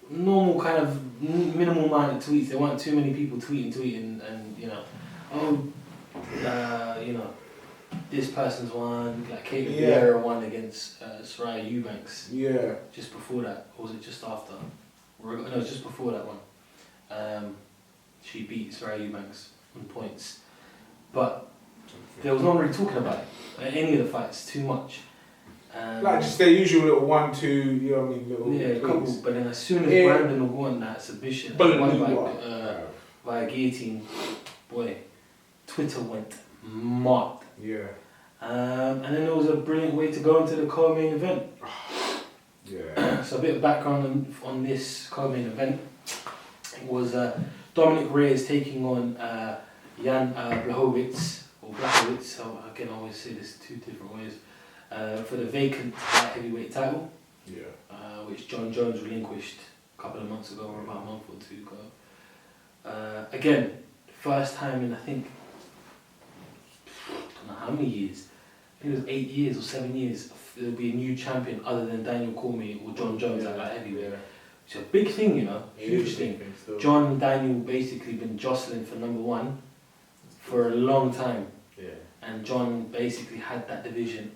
normal kind of minimal amount of tweets. There weren't too many people tweeting, and this person's won. Like Kate Vieira won against Soraya Eubanks. Yeah. Just before that, or was it just after? No, it was just before that one. She beat Soraya Eubanks on points, but there was no one really talking about it. Any of the fights too much. Like just their usual little 1-2, you know what I mean? Little Yeah, a couple. tweets. But then as soon as Yeah. Brandon won that submission, Blew won up. by guillotine, boy, Twitter went mad. Yeah. And then there was a brilliant way to go into the co-main event. Yeah. So a bit of background on this co-main event. It was Dominic Reyes taking on Jan Blachowicz, or Blachowicz, so I can always say this 2 different ways, for the vacant light heavyweight title, which John Jones relinquished a couple of months ago, or about a month or 2 ago. Again, first time in I think, I don't know how many years, I think it was 8 years or 7 years, there'll be a new champion other than Daniel Cormier or John Jones at light heavyweight. It's a big thing, you know, huge thing. John and Daniel basically been jostling for number 1 for a long time. Yeah. And John basically had that division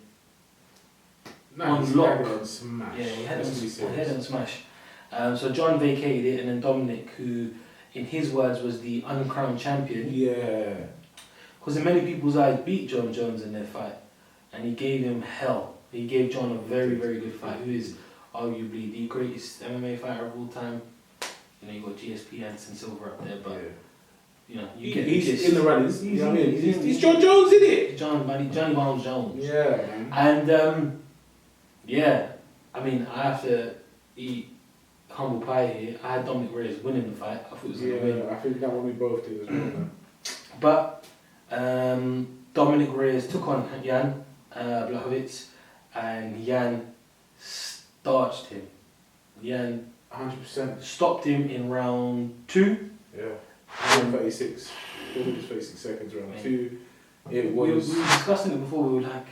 on lock. Smash. Yeah, he had it on smash. So John vacated it, and then Dominic, who in his words was the uncrowned champion. Yeah. Because in many people's eyes beat John Jones in their fight, and he gave him hell. He gave John a very, very good fight, who is arguably the greatest MMA fighter of all time. You know, you got GSP, Anderson, Silva up there, but you know, he's in the runnings. He's John Jones, isn't it? Johnny Barnes Jones. Yeah, man. And I mean, I have to eat humble pie here. I had Dominic Reyes winning the fight. I thought it was gonna win. I think that one we both did as well, man. But Dominic Reyes took on Jan Blachowicz, and Jan starched him. Jan 100% stopped him in round 2. Yeah. 36. 36 seconds round 2. It was. We were discussing it before. We were like,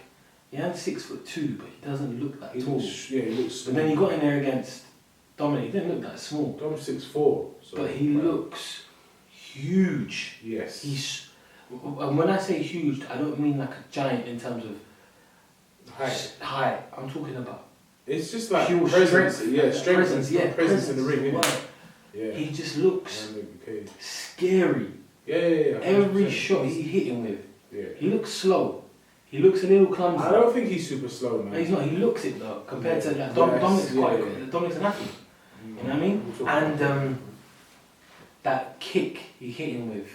Jan's 6'2", but he doesn't look that tall. He looks small. But then he got in there against Dominic. He didn't look that small. Dom's 6'4", so but he looks huge. Yes. And when I say huge, I don't mean like a giant in terms of height. I'm talking about. It's just like pure presence. Strength. Presence in the ring. Right. Yeah. He just looks scary. Yeah. Every shot he hit him with. Yeah. He looks slow. He looks a little clumsy. I don't think he's super slow, man. No, he's not. He looks it though, compared to like Dominic's quite good. Dominic's an athlete. You know what I mean? And that kick he hit him with,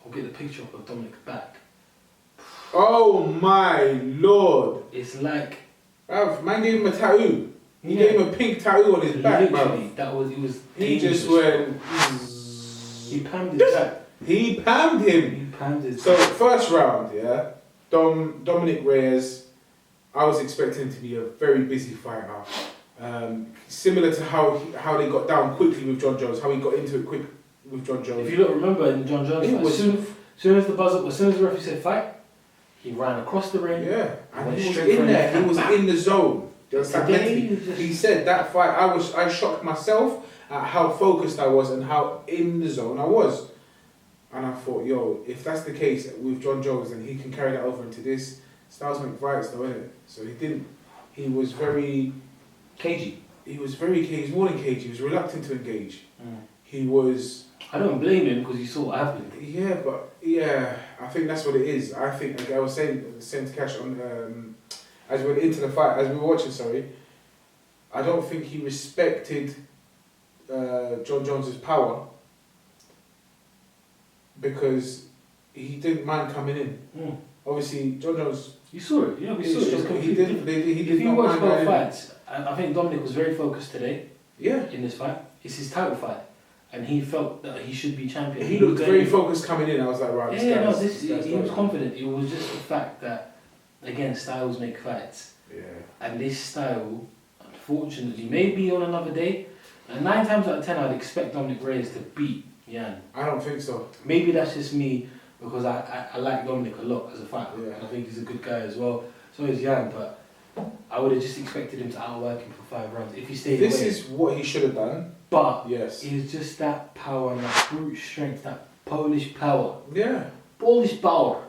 I'll get the picture of Dominic's back. Oh my lord! It's like man gave him a tattoo. He gave him a pink tattoo on his back, bro. He just went. He pammed his back. He pammed him. So first round, yeah. Dominic Reyes, I was expecting him to be a very busy fighter. Similar to how they got down quickly with John Jones, how he got into it quick with John Jones. If you don't remember in John Jones fight, as soon as the referee said fight, he ran across the ring. Yeah, and he was in there. He was in the zone. He said that fight. I shocked myself at how focused I was and how in the zone I was. And I thought, if that's the case with John Jones, then he can carry that over into this. Styles make fights, though, isn't it? So he didn't. He was very cagey. He was more than cagey. He was reluctant to engage. He was. I don't blame him because he saw what happened. Yeah, I think that's what it is. I think, like I was saying to Kash on as we went into the fight, as we were watching. Sorry, I don't think he respected John Jones's power. Because he didn't mind coming in. Obviously, John Jones. You saw it, yeah, we saw it. He did if you watch both fights, I think Dominic was very focused today. Yeah. In this fight, it's his title fight, and he felt that he should be champion. He looked very focused coming in. I was like, right. He was confident. It was just the fact that, again, styles make fights. Yeah. And this style, unfortunately, maybe on another day, and 9 times out of 10, I'd expect Dominic Reyes to beat Jan. I don't think so. Maybe that's just me because I like Dominic a lot as a fighter. Yeah. I think he's a good guy as well. So is Jan, but I would have just expected him to outwork him for 5 rounds if he stayed away. This is what he should have done. But yes, it's just that power and that brute strength, that Polish power. Yeah. Polish power.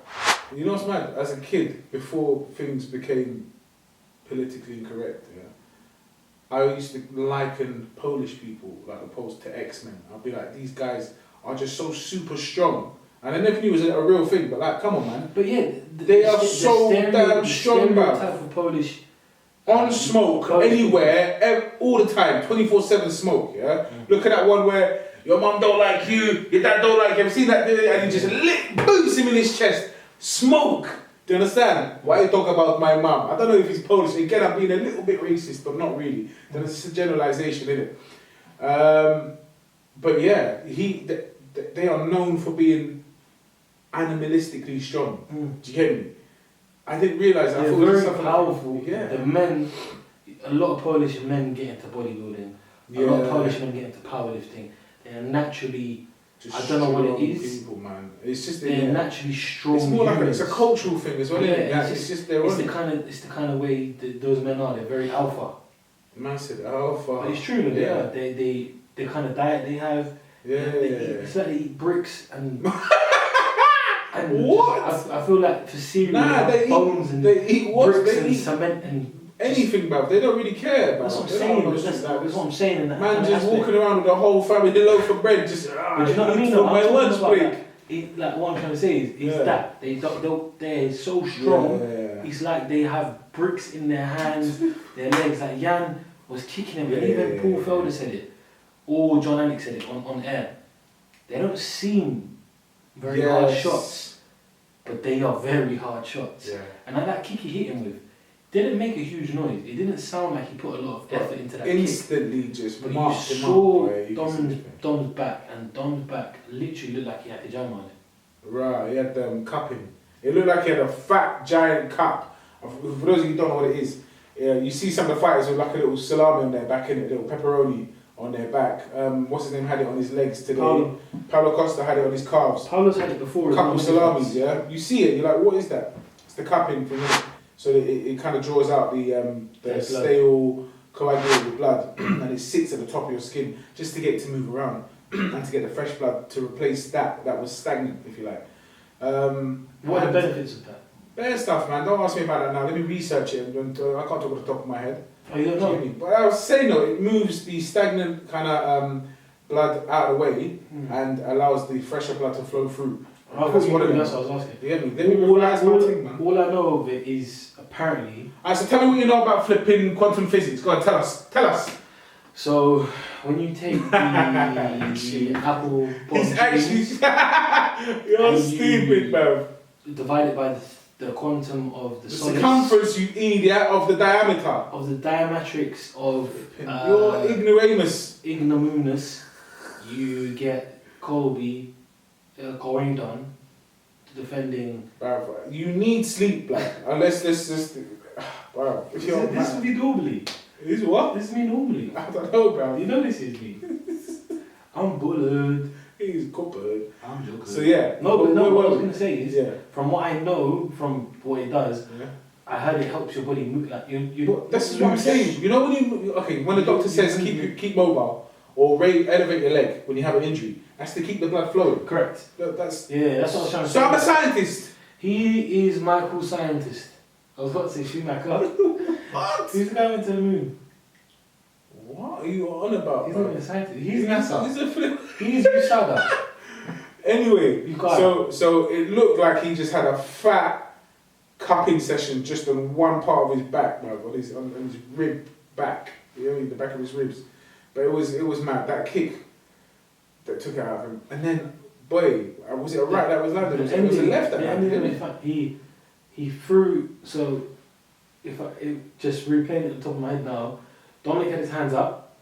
You know what's mad? As a kid, before things became politically incorrect, I used to liken Polish people, like opposed to X-Men. I'd be like, these guys are just so super strong. And I never knew it was a real thing, but like, come on, man. But yeah, they are so damn strong, man. Type of Polish. On smoke, anywhere, all the time, 24/7 smoke, yeah? Look at that one where your mum don't like you, your dad don't like you. Have you seen that? And he just boots him in his chest. Smoke! Do you understand? Why you talk about my mum? I don't know if he's Polish. Again, I'm being a little bit racist, but not really. There's a generalization in it. But yeah, they are known for being animalistically strong. Mm. Do you get me? I didn't realise that. I They're thought it was very something powerful. Like, yeah. The men, a lot of Polish men get into bodybuilding. A lot of Polish men get into powerlifting. They're naturally, Just I don't know what it strong is. People, man. It's just They're naturally strong. It's more like humans. it's a cultural thing as well. Yeah, Isn't it? it's It's their It's own. the kind of way that those men are. They're very alpha. Massive alpha. But it's true. They Yeah. are. The kind of diet they have. Yeah. It's like they eat bricks and. and What? just- I feel like for cereal, Nah, they have bones and they eat what? bricks They and eat cement and. anything, bruv. They don't really care, bruv. That's what I'm They don't saying. know That's shit like what I'm saying. In that Man kind of just aspect. walking around with a whole family loaf of bread, just But you know what I mean? For though? my I'm talking lunch about break. like what I'm trying to say is Yeah. that they're so strong. Yeah. It's like they have bricks in their hands, their legs. Like Jan was kicking him, and even Paul Felder said it, or John Anik said it on air. They don't seem very hard shots, but they are very hard shots. Yeah. And like that kick he hit him with didn't make a huge noise. It didn't sound like he put a lot of effort into that kick. Instantly just But you marked him saw up. Boy. You can see it. Dom's back, and Dom's back literally looked like he had the jam on it. Right, he had cupping. It looked like he had a fat giant cup. For those of you who don't know what it is, you see some of the fighters with like a little salami on their back and a little pepperoni on their back. What's his name had it on his legs today? Paulo Costa had it on his calves. Paulo's had it before. A couple salamis, yeah. You see it, you're like, what is that? It's the cupping thing. So it kind of draws out the stale coagulated blood, and it sits at the top of your skin just to get it to move around and to get the fresh blood to replace that was stagnant, if you like. What are the benefits of that? Bare stuff, man. Don't ask me about that now. Let me research it. I can't talk off the top of my head. Oh, you don't know? But I was saying, no, it moves the stagnant kind of blood out of the way and allows the fresher blood to flow through. That's what I was asking. You get me? Let me revise my thing, man. All I know of it is apparently. Alright, so tell me what you know about flipping quantum physics. Go on, tell us. Tell us. So when you take the apple He's bottom actually. You're And stupid, bro. divide it by the quantum of the The solids, circumference, you idiot, of the diameter. of the diametrics of You're ignoramus. ignoramus, you get Colby Corrington defending. Bruv, you need sleep, like, unless this is. Bruv, if you're. This is me normally. This is what? This is me normally. I don't know, bruv. You know this is me. I'm bullied. He's cupboard. I'm joking. So, yeah. No, but no, Wait, what I wait, was going to say is, Yeah. from what I know, from what it does, Yeah. I heard it helps your body move. Like you. But that's what I'm saying. You know when when the doctor says keep mobile or elevate your leg when you have an injury, that's to keep the blood flowing. Correct. That's Yeah, that's what I was trying to say. so I'm a scientist. He is Michael's scientist. I was about to say Schumacher. What? Who's the guy went to the moon? What are you on about? He's bro? not even a scientist. He's NASA. He's a flip. He's USADA. Anyway, You got so it looked like he just had a fat cupping session just on one part of his back, bro, on his rib back, you know, the back of his ribs. But it was mad. That kick that took it out of him, and then boy, was it a right that was landed? It was a left that landed. He threw. So if just replaying it at the top of my head now, Dominic had his hands up,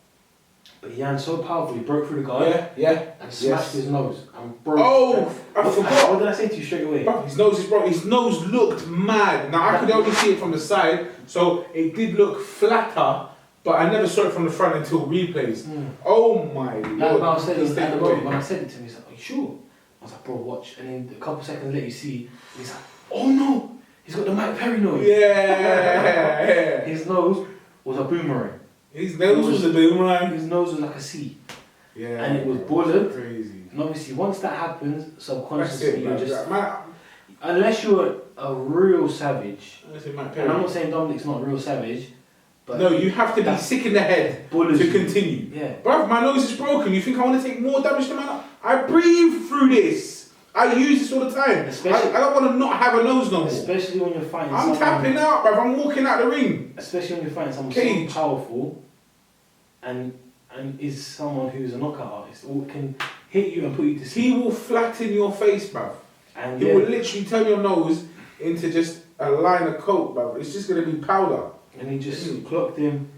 but he ran so powerful he broke through the guard. Yeah. And smashed his nose and broke. Oh, I forgot. What did I say to you straight away? Bro, his nose is broken. His nose looked mad. Now I could only see it from the side, so it did look flatter, but I never saw it from the front until replays. Oh my Like lord! when I said it Please at the take it moment, away. when I said it to him, he's like, "Are you sure?" I was like, "Bro, watch." And then a couple seconds later, you see, he's like, "Oh no, he's got the Mike Perry nose." Yeah. His nose was a boomerang. His nose was a boomerang. His nose was like a C. Yeah. And it was bullet. Crazy. And obviously, once that happens, That's subconsciously, it, you're man. just. Man, Unless you're a real savage, that's it, Mike and Perry. I'm not saying Dominic's not a real savage, but. No, you have to be That's- sick in the head Bullets to you. continue. Yeah. Bruv, my nose is broken. You think I want to take more damage than my nose? I breathe through this. I use this all the time. Especially- I don't want to not have a nose no more. Especially when you're fighting I'm someone. tapping out, bruv. I'm walking out the ring. Especially when you're fighting someone Cage. so powerful, and is someone who's a knockout artist, or can hit you and put you to sleep. He will flatten your face, bruv. And He yeah, will literally turn your nose into just a line of coke, bruv. It's just going to be powder. and he just clocked him.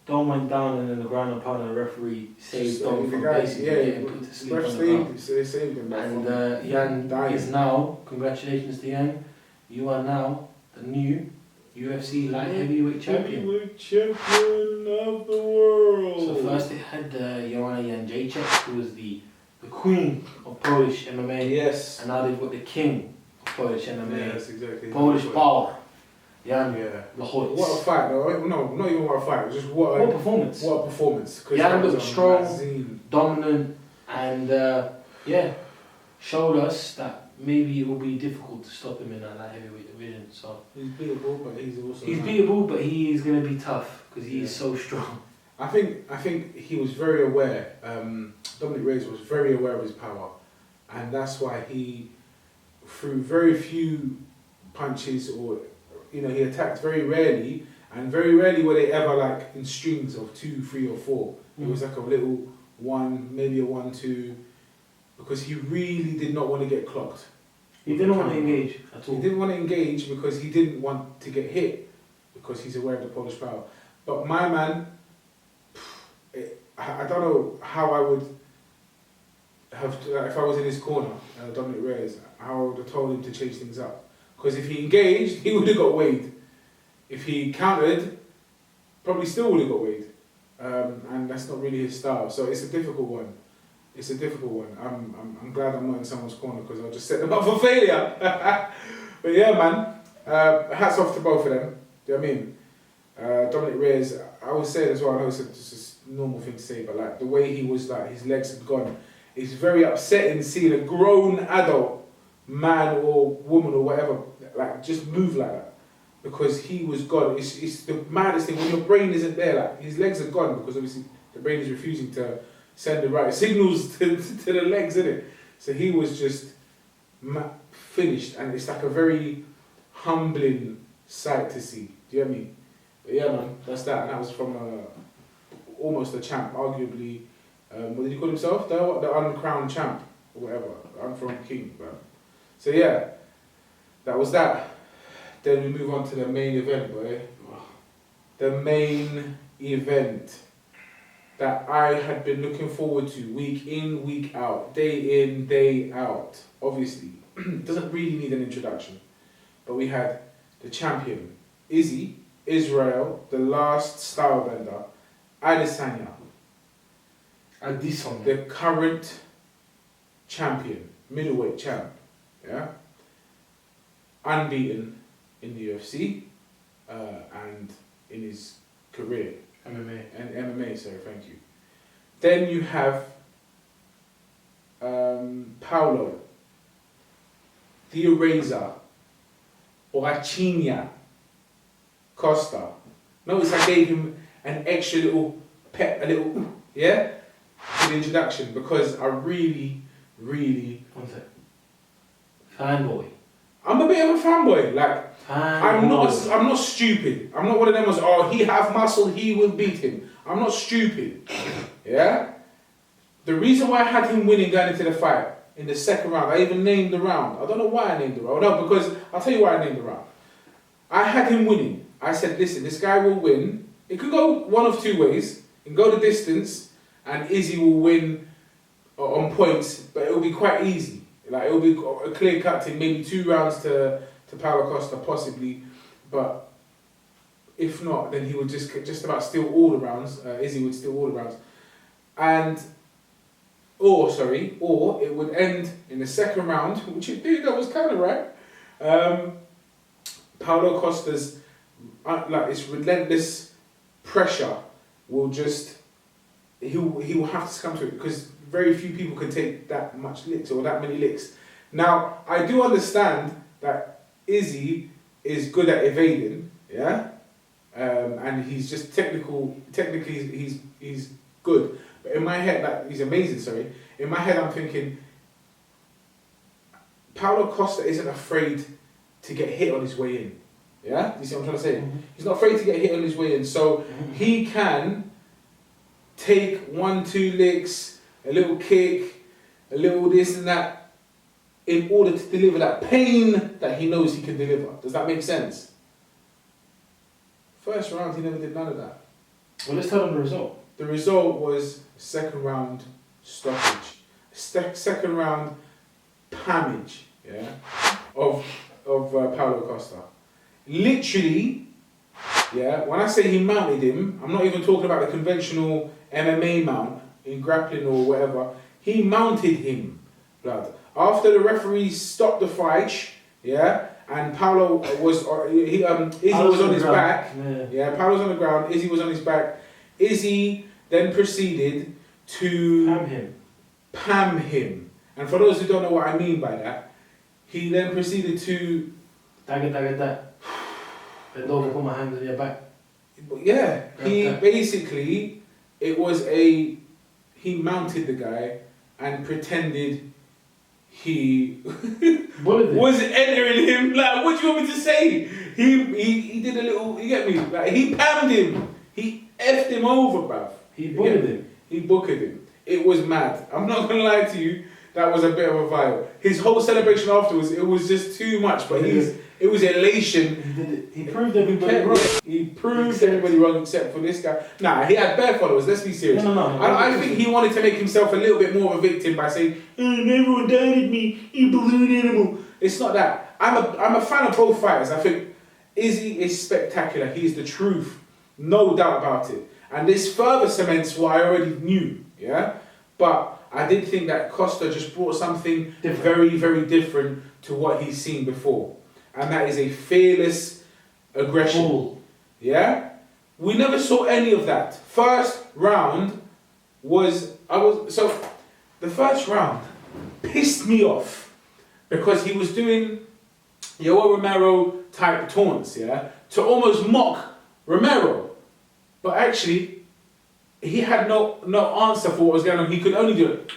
Dom went down and then the ground and pound and the referee saved Dom the from guy, basically yeah, getting put to sleep ref on the ground. saved him. And Jan dying. is now, congratulations to Jan, you are now the new UFC light heavyweight champion. Heavyweight champion of the world. So first it had Joanna Jędrzejczyk, who was the queen of Polish MMA. Yes. And now they've got the king of Polish MMA. Yes, exactly. Polish power. Jan Yeah. Blachowicz. What a fight, though. No, not even what a fight. Just what a performance. What a performance. Jan looked strong, magazine. dominant, and showed us that maybe it will be difficult to stop him in that light heavyweight division. So He's beatable, but he's also beatable, but he is going to be tough because he is so strong. I think he was very aware. Dominic Reyes was very aware of his power, and that's why he threw very few punches, or he attacked very rarely, and very rarely were they ever like in strings of 2, 3, or 4. It was like a little 1, maybe a 1, 2, because he really did not want to get clocked. He didn't want to engage at all. He didn't want to engage because he didn't want to get hit, because he's aware of the Polish power. But my man, I don't know how I would have, if I was in his corner, Dominic Reyes, how I would have told him to change things up. Because if he engaged, he would have got weighed. If he countered, probably still would have got weighed. And that's not really his style. So it's a difficult one. It's a difficult one. I'm glad I'm not in someone's corner because I'll just set them up for failure. But yeah, man, hats off to both of them. Do you know what I mean? Dominic Reyes, I would say as well, I know it's just a normal thing to say, but like the way he was, like his legs had gone, it's very upsetting seeing a grown adult man or woman or whatever like just move like that, because he was gone. It's the maddest thing when your brain isn't there. Like his legs are gone because obviously the brain is refusing to send the right signals to the legs, isn't it? So he was just finished, and it's like a very humbling sight to see. Do you know what I mean? But yeah, man, that's that. And that was from almost a champ, arguably. What did he call himself? The uncrowned champ or whatever. Unthroned king, bro. So yeah, that was that. Then we move on to the main event, boy. The main event that I had been looking forward to week in, week out, day in, day out. Obviously, doesn't really need an introduction. But we had the champion, Israel, the last style bender, Adesanya, the current champion, middleweight champ, yeah, unbeaten in the UFC and in his career. MMA, sorry, thank you. Then you have Paulo, the Eraser, Orachinha, Costa. Notice I gave him an extra little pep, to the introduction, because I really One sec. Fanboy. I'm a bit of a fanboy. Like, I'm not stupid. I'm not one of them who's, he have muscle, he will beat him. I'm not stupid. Yeah? The reason why I had him winning going into the fight in the second round, I even named the round. I don't know why I named the round. No, because I'll tell you why I named the round. I had him winning. I said, listen, this guy will win. It could go one of two ways. It can go the distance, and Izzy will win on points, but it will be quite easy. Like, it will be a clear cut in maybe 2 rounds to Paulo Costa, possibly. But if not, then he would just about steal all the rounds. Izzy would steal all the rounds. Or it would end in the second round, which it did, that was kind of right. Paulo Costa's, his relentless pressure will just, he will have to succumb to it, because very few people can take that much licks or that many licks. Now, I do understand that Izzy is good at evading, yeah? And he's just technically he's good. But in my head, he's amazing, sorry. In my head, I'm thinking, Paulo Costa isn't afraid to get hit on his way in. Yeah? You see what I'm trying to say? Mm-hmm. He's not afraid to get hit on his way in. So he can take 1, 2 licks, a little kick, a little this and that, in order to deliver that pain that he knows he can deliver. Does that make sense? First round, he never did none of that. Well, let's tell them the result. The result was second round stoppage. Second round pammage, yeah, of Paulo Costa. Literally, yeah, when I say he mounted him, I'm not even talking about the conventional MMA mount in grappling or whatever. He mounted him, blood. After the referee stopped the fight, yeah, and Paulo was Izzy was on his back. Yeah, Paulo was on the ground. Izzy was on his back. Izzy then proceeded to pam him. And for those who don't know what I mean by that, he then proceeded to Bend over, put my hands on your back. Yeah, he basically, he mounted the guy and pretended he was entering him. Like, what do you want me to say? He did a little, you get me? Like, he pammed him. He effed him over, bruv. He bullied him. He bookered him. It was mad. I'm not going to lie to you, that was a bit of a vibe. His whole celebration afterwards, it was just too much, but it was elation. He proved everybody wrong. He proved everybody wrong except for this guy. Nah, he had bare followers, let's be serious. No. I think he wanted to make himself a little bit more of a victim by saying, everyone doubted me, you balloon animal. It's not that. I'm a fan of both fighters. I think Izzy is spectacular. He's the truth. No doubt about it. And this further cements what I already knew, yeah? But I did think that Costa just brought something very, very different to what he's seen before. And that is a fearless aggression. Bull. Yeah? We never saw any of that. First round the first round pissed me off because he was doing Yoel Romero type taunts, yeah? To almost mock Romero. But actually, he had no answer for what was going on. He could only do it.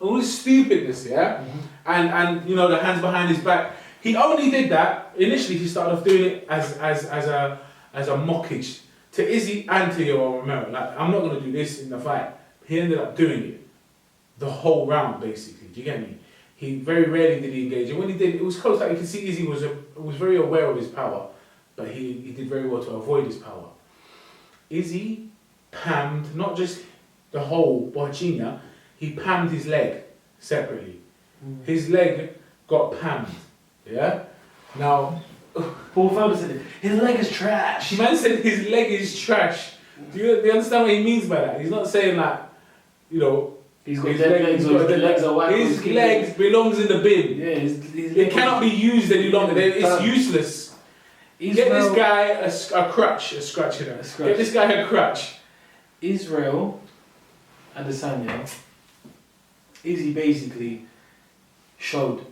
All this stupidness, yeah? And you know, the hands behind his back. He only did that, initially he started off doing it as a mockage to Izzy and to Yoel Romero. Like, I'm not going to do this in the fight. He ended up doing it the whole round, basically. Do you get me? He very rarely did he engage. And when he did, it was close. Like you can see Izzy was very aware of his power. But he did very well to avoid his power. Izzy pammed not just the whole Bohachina, he pammed his leg separately. His leg got pammed. Yeah? Now, Paul Felder said his leg is trash. Man said his leg is trash. Do you understand what he means by that? He's not saying like, you know, he's got dead legs or his legs are white. His legs belongs in the bin. Yeah, his It cannot be used any longer. It's useless. Get this guy a crutch, a scratch, you know. Get this guy a crutch. Israel Adesanya, Izzy basically showed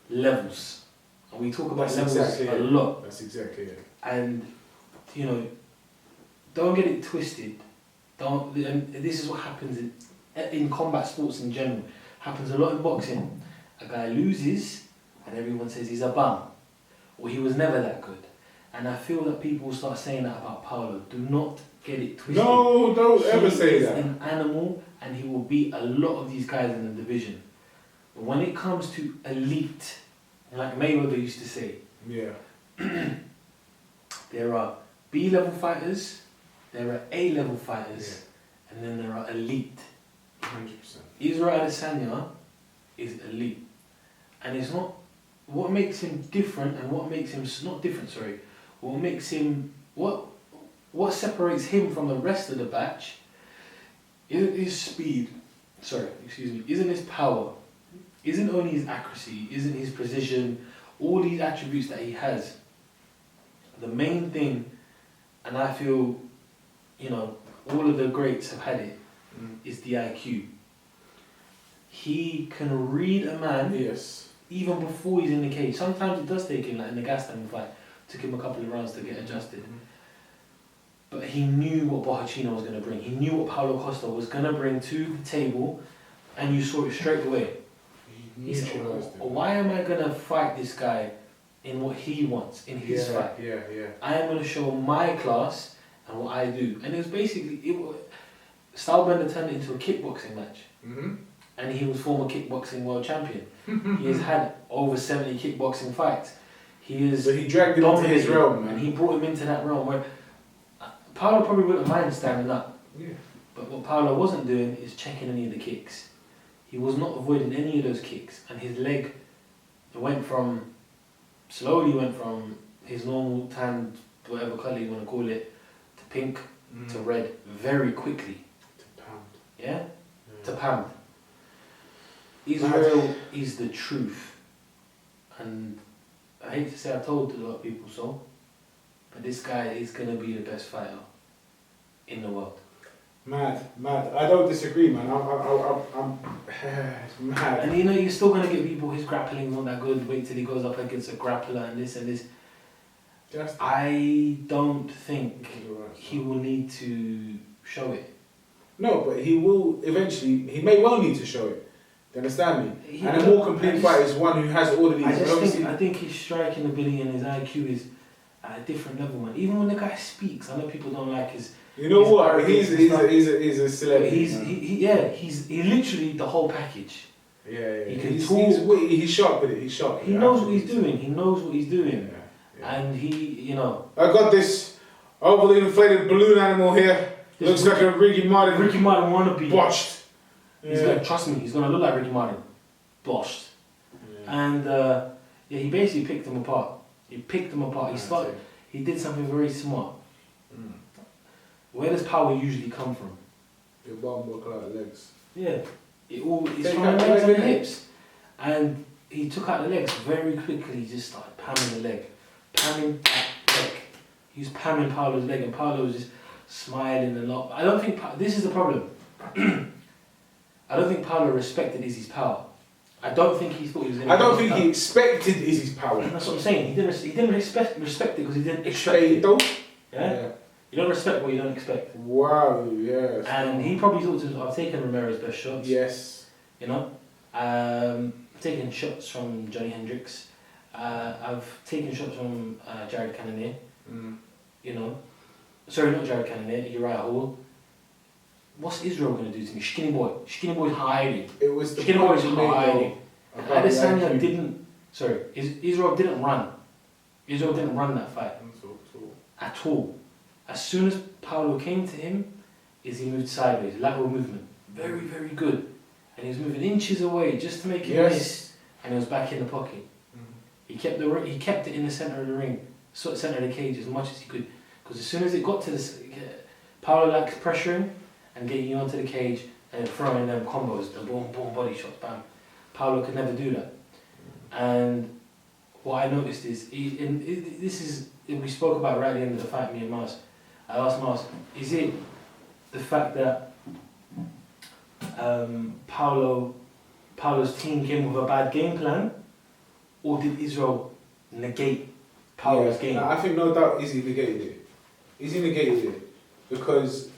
levels. And we talk about levels a lot. That's exactly it. And, you know, don't get it twisted. And this is what happens in combat sports in general. Happens a lot in boxing. A guy loses and everyone says he's a bum. Or he was never that good. And I feel that people will start saying that about Paulo. Do not get it twisted. No, don't ever say that. He is an animal and he will beat a lot of these guys in the division. But when it comes to elite, like Mayweather used to say, yeah, there are B-level fighters, there are A-level fighters, and then there are elite. 100%. Israel Adesanya is elite. And it's not what makes him different and what makes him not different, sorry. What makes him what separates him from the rest of the batch isn't his speed, isn't his power, isn't only his accuracy, isn't his precision, all these attributes that he has. The main thing, and I feel, you know, all of the greats have had it, is the IQ. He can read a man even before he's in the cage. Sometimes it does take him, like in the Gaston fight, took him a couple of rounds to get adjusted. But he knew what Bohachino was going to bring. He knew what Paulo Costa was going to bring to the table, and you saw it straight away. He said, why am I going to fight this guy in what he wants, in his fight? I am going to show my class and what I do. And it was basically, Stylebender turned it into a kickboxing match. And he was former kickboxing world champion. He has had over 70 kickboxing fights. He is. So he dragged him into his dominating, realm, man. and he brought him into that realm where Paulo probably wouldn't mind standing up. Yeah. But what Paulo wasn't doing is checking any of the kicks. He was not avoiding any of those kicks, and his leg slowly went from his normal tan, whatever colour you want to call it, to pink, to red, very quickly. To pound. Yeah? To pound. Israel is the truth. And I hate to say I told a lot of people so, but this guy is going to be the best fighter in the world. Mad. I don't disagree, man. I'm it's mad. And you know, you're still going to get people, his grappling's not that good, wait till he goes up against a grappler and this. I don't think he will need to show it. No, but he will eventually, he may well need to show it. Do you understand me? And a more complete fighter is one who has all of these. I think his striking ability and his IQ is at a different level, man. Even when the guy speaks, I know people don't like his... You know what? He's a celebrity. He's literally the whole package. Yeah. He can He's talk. He's sharp with it. He's sharp. He knows what he's doing. He knows what he's doing. Yeah. And he, you know... I got this overly inflated balloon animal here. Looks like a Ricky Martin. Ricky Martin wannabe. Botched. He's gonna, trust me, he's going to look like Ricky Martin. Botched. Yeah. And he basically picked them apart. He picked them apart. He did something very smart. Where does power usually come from? Your bottom work out the legs. Yeah. It's from the legs and the hips. And he took out the legs very quickly. He just started pamming the leg. Pamming that leg. He was pamming Paulo's leg, and Paulo was just smiling a lot. I don't think... This is the problem. I don't think Paulo respected Izzy's power. I don't think he thought he was going to... I don't think he expected Izzy's power. That's what I'm saying. He didn't respect it because he didn't expect it. Yeah? You don't respect what you don't expect. Wow, yes. And he probably thought to himself, I've taken Romero's best shots. Yes. You know? I've taken shots from Johnny Hendricks. I've taken shots from Jared Cannonier. You know? Sorry, not Jared Cannonier, Uriah Hall. What's Israel going to do to me? Skinny boy. Skinny boy's hiding. It was the Skinny boy's hiding. Adesanya didn't... Sorry, Israel didn't run. Israel didn't run that fight. At all. As soon as Paulo came to him, he moved sideways, lateral movement. Very, very good. And he was moving inches away just to make him miss. And he was back in the pocket. He kept it in the centre of the ring, centre of the cage as much as he could. Because as soon as it got to this, Paulo likes pressuring and getting you onto the cage and throwing them combos, the boom, boom, body shots, bam. Paulo could never do that. And what I noticed is, we spoke about right at the end of the fight, me and Mars. I asked Mars, is it the fact that Paulo's team came with a bad game plan, or did Israel negate Paulo's game? No, I think no doubt Izzy negated it. Izzy negated it because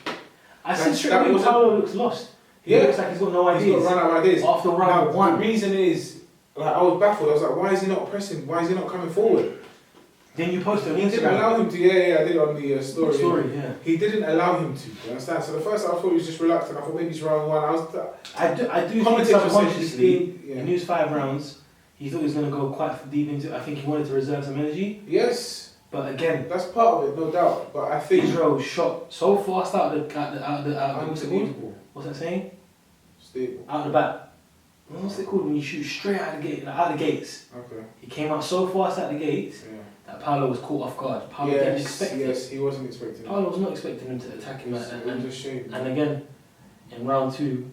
I said straight away, Paulo looks lost. He looks like he's got no ideas. He's got run out of ideas. After round one. The reason is, like, I was baffled. I was like, why is he not pressing? Why is he not coming forward? Then you posted on He Instagram. didn't allow him to. I did on the story. Yeah. He didn't allow him to. You understand? So the first I thought he was just reluctant. I thought maybe it's round one. I do think subconsciously, in his 5 rounds, he thought he was going to go quite deep into it. I think he wanted to reserve some energy. Yes. But again, that's part of it, no doubt. But I think Israel shot so fast out of unstable. What's that saying? Stable. Out the back. What's it called when you shoot straight out the gate, out the gates? Okay. He came out so fast at the gates that Paulo was caught off guard. Paulo didn't expect it. Yes, he wasn't expecting it. Paulo was not expecting him to attack him. It was a shame. And again, in round 2,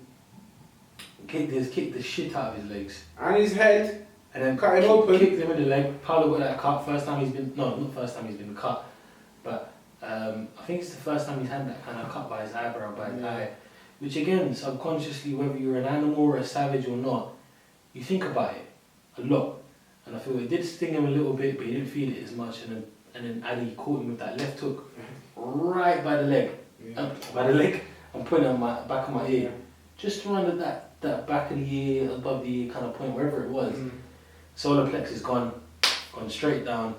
kicked the shit out of his legs. And his head. And then cut him open. Kicked him in the leg. Paulo got that cut. Not first time he's been cut. But I think it's the first time he's had that kind of cut by his eyebrow, by his eye. Which again, subconsciously, whether you're an animal or a savage or not, you think about it a lot. And I feel it did sting him a little bit, but he didn't feel it as much. And then Ali caught him with that left hook right by the leg. By the leg, I'm putting it on my back of my ear. Just around that back of the ear, above the ear kind of point, wherever it was. Solar plexus gone straight down.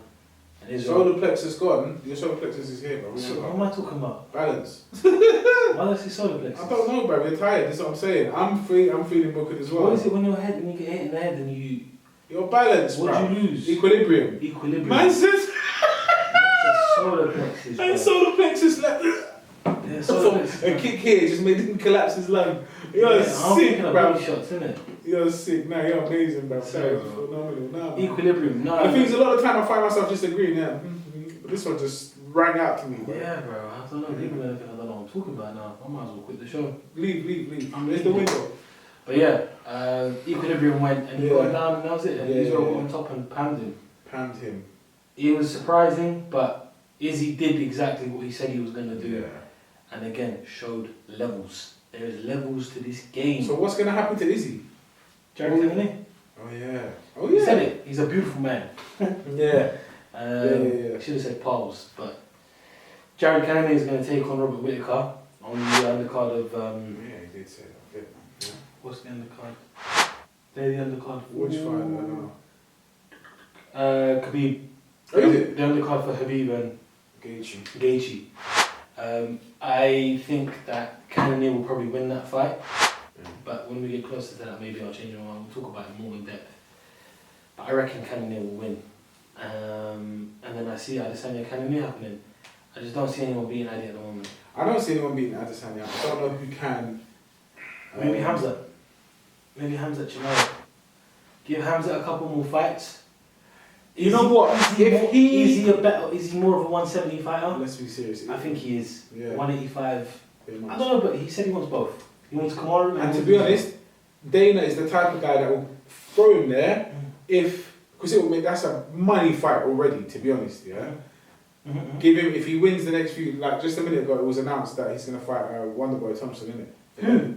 And solar plexus gone? Your solar plexus is here, bro. So what am I talking about? Balance. Why does he solar plexus? I don't know, bro. You're tired. That's what I'm saying. I'm feeling broken as well. What is it when you get hit in the head and Your balance, What bro. did you lose? Equilibrium. Equilibrium. Man says, Solar plexus. bro. and solar plexus left. Yeah, solar plexus. A kick here just made him collapse his lung. You're I'm sick, thinking of bro. body shots, innit? You're sick. Nah, you're amazing, bro. Sorry, You're bro. phenomenal. Nah, man. Equilibrium. No. I think a lot of time I find myself disagreeing. Yeah, but this one just rang out to me. Bro. Yeah, bro. I don't know. People don't think I don't know what I'm talking about now. I might as well quit the show. Leave. I'm There's the leaving. window. But yeah, Equilibrium went and he got down and that was it. And Yeah, Israel got yeah. on top and panned him. Panned him. It was surprising, but Izzy did exactly what he said he was going to do. And again, showed levels. There is levels to this game. So what's gonna happen to Izzy? Jerry Kennedy? Oh yeah. Oh He yeah. said it. He's a beautiful man. Yeah. I should have said Pauls, but Jared Kennedy is going to take on Robert Whittaker on the undercard of Yeah, he did say that. Yeah. what's the undercard? They're the undercard. Which fight? I don't know. Khabib. Oh, is it? The undercard for Khabib and Gaethje. Gaethje. I think that Cannonier will probably win that fight, but when we get closer to that, maybe I'll change my mind. We'll talk about it more in depth. But I reckon Cannonier will win. And then I see Adesanya Cannonier happening. I just don't see anyone beating Adi at the moment. I don't see anyone beating Adesanya. I don't know who can. Maybe Hamza. Maybe Hamza Chimaev. Give Hamza a couple more fights. You know what? Is he more of a 170 fighter? Let's be serious. I think he is. Yeah. 185. Pretty I much. don't know, but he said he wants both. He wants Kamaru. And to be honest, Dana is the type of guy that will throw him there because it will make that's a money fight already. To be honest, yeah. Give him if he wins the next few. Like just a minute ago, it was announced that he's gonna fight Wonderboy Thompson, innit?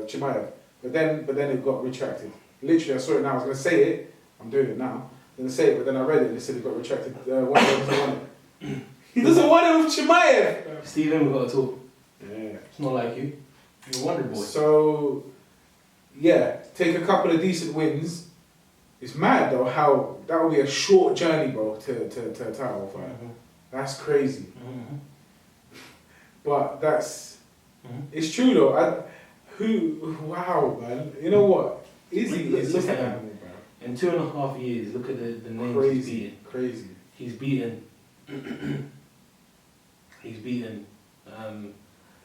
Chimaev. But then it got retracted. Literally, I saw it now. I was gonna say it. I'm doing it now. I'm gonna say it, but then I read it and it said it got retracted. Wonderboy doesn't want it. He doesn't want it with Chimaev. Steven, we've got to talk. Yeah. It's not like you. You're a wonder boy. So, yeah, take a couple of decent wins. It's mad though how that will be a short journey, bro, to a title fight. That's crazy. But that's it's true though. Wow, man. You know what? Izzy is Look just at an him. animal, bro. In 2.5 years, look at the names Crazy, crazy. he's beaten. He's beaten.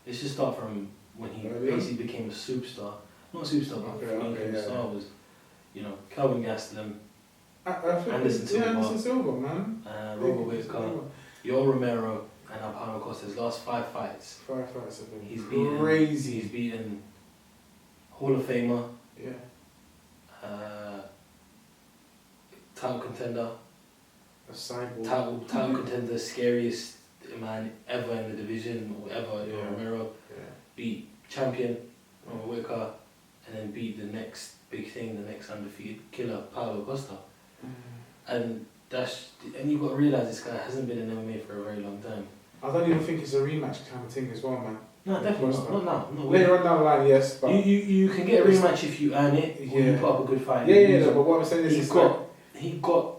Let's just start from when he basically became a superstar. Not a superstar, but became a star was, Kelvin Gastelum, Anderson Silva. Anderson Silva, man. Robert Whittaker, Yoel Romero, and Paulo Costa. His last 5 fights. 5 fights have been He's beaten. crazy. He's beaten Hall of Famer, Yeah. title contender, A cyborg. title contender, scariest man ever in the division or ever. Yeah. Romero Yeah. beat champion Robert Whittaker, and then beat the next big thing, the next undefeated killer, Paulo Costa. And you got to realise this guy hasn't been in MMA for a very long time. I don't even think it's a rematch kind of thing as well, man. No, definitely not. Not now. No, Later on down the line, yes, but you can get a rematch if you earn it, or you put up a good fight. but what I'm saying is he got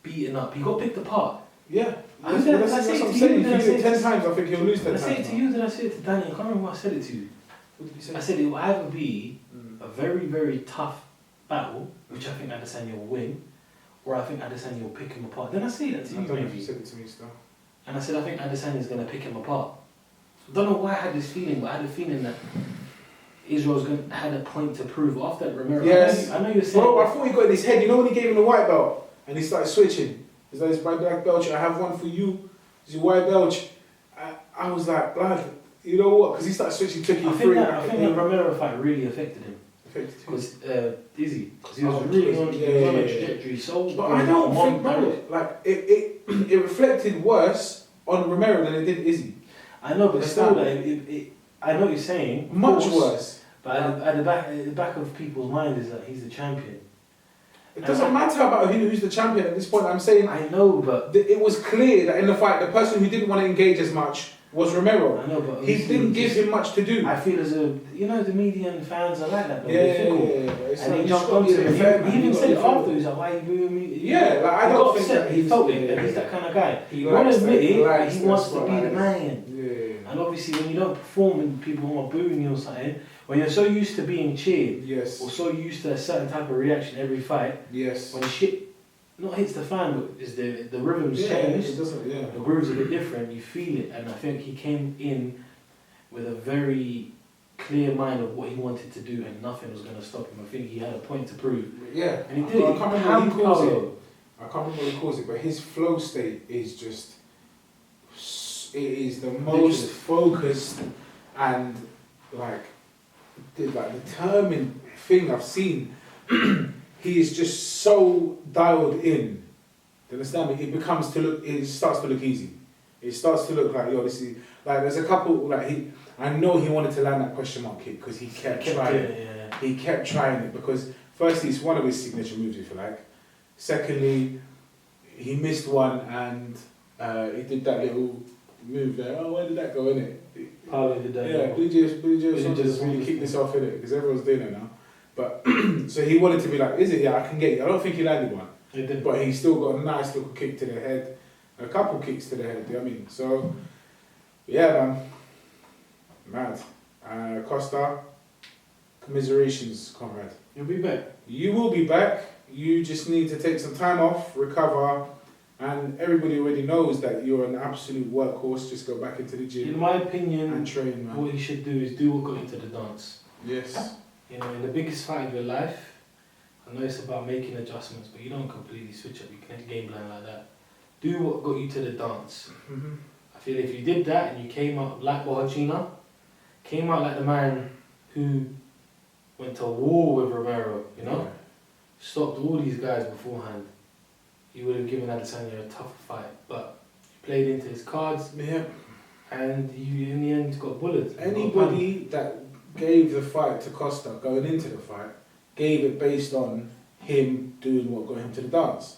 beaten up. He got picked apart. Yeah. That's That's what I'm saying. If you do it 10 times, I think he'll lose 10 Did I times. say it to you? Did I say it to Danny? I can't remember what I said it to you. What did you say? I said it will either be a very, very tough battle, which I think Adesanya will win, or I think Adesanya will pick him apart. Then I say that to you, I don't know if maybe. you said it to me still. And I said I think Adesanya is going to pick him apart. I don't know why I had this feeling, but I had a feeling that Israel's had a point to prove after Romero. Yes. I know you're saying. Bro, I thought he got in his head. You know when he gave him the white belt and he started switching? He's like, it's my black belt. I have one for you. It's your white belt. I was like, blood. You know what? Because he started switching, took him through. I think that Romero fight really affected him. Because Izzy, because he was really on a trajectory. So, but I don't think, bro, like it reflected worse on Romero than it did Izzy. I know, but still, I know what you're saying. Much worse. But at the back of people's mind is that he's the champion. It doesn't matter about who's the champion at this point. I'm saying I know, but it was clear that in the fight, the person who didn't want to engage as much was Romero. I know, but he didn't give him much to do. I feel as a the media and fans are like that. Though. Yeah. And he jumped onto it. He even said it after. He's like, "Why are you booing me?" Yeah, like I don't think that he felt it. And he's that kind of guy. He won't admit it. He wants to be the man. Yeah. And obviously, when you don't perform and people are booing you or something, when you're so used to being cheered, Yes. or so used to a certain type of reaction every fight, Yes. when shit not hits the fan, but is the rhythms Yeah, change, it doesn't. Yeah. the groove's a bit different, you feel it, and I think he came in with a very clear mind of what he wanted to do, and nothing was going to stop him. I think he had a point to prove, Yeah. and he did. I He can't remember what he calls it. Paulo. I can't remember what he calls it, but his flow state is just. It is the most focused and determined thing I've seen. He is just so dialed in. Do you understand me? It starts to look easy. It starts to look like, yo, this is like there's a couple I know he wanted to land that question mark kick because he kept trying it. Yeah. He kept trying it because firstly it's one of his signature moves, if you like. Secondly, he missed one and he did that little move there. Oh, where did that go in it? Paulo did that. Yeah, Blue just really kick this off in it because everyone's doing it now. But so he wanted to be like, is it? Yeah, I can get you. I don't think he landed one, He did. but he still got a nice little kick to the head, a couple kicks to the head. You know what I mean? So yeah, man, mad. Costa, commiserations, comrade. You'll be back. You will be back. You just need to take some time off, recover, and everybody already knows that you're an absolute workhorse. Just go back into the In gym my opinion, and train, man. what you should do is do what got you to the dance. Yes. You know, in the biggest fight of your life, I know it's about making adjustments, but you don't completely switch up your game plan like that. Do what got you to the dance. Mm-hmm. I feel if you did that and you came out like Bohachina, came out like the man who went to war with Romero, you know, stopped all these guys beforehand, you would have given Adesanya a tougher fight. But you played into his cards, Yeah. and you in the end got bullied. Anybody that gave the fight to Costa going into the fight gave it based on him doing what got him to the dance.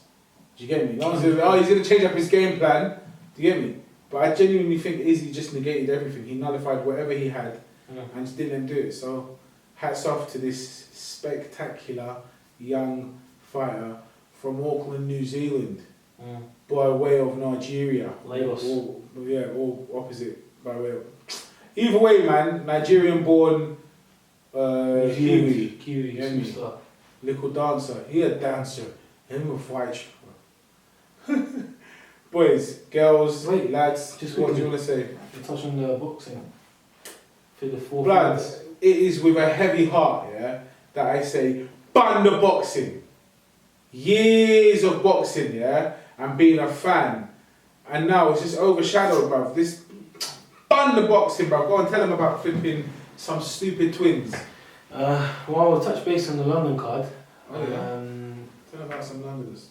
Do you get me? No one says, oh, he's going to change up his game plan. Do you get me? But I genuinely think Izzy just negated everything. He nullified whatever he had and just didn't do it. So hats off to this spectacular young fighter from Auckland, New Zealand, by way of Nigeria. Lagos. All opposite by way of... Either way, man, Nigerian-born Kiwi, Kiwi, superstar. little dancer. He a dancer. Him a fight. Boys, girls, Wait, lads, just what do quickly. you want to say? You touch on the boxing for the fourth Blood, round. it is with a heavy heart, yeah, that I say, ban the boxing. Years of boxing, yeah, and being a fan. And now it's just overshadowed, bruv. This, ban the boxing, bruv. Go and tell them about flipping some stupid twins. Well, we'll touch base on the London card. Oh, yeah. Tell them about some Londoners.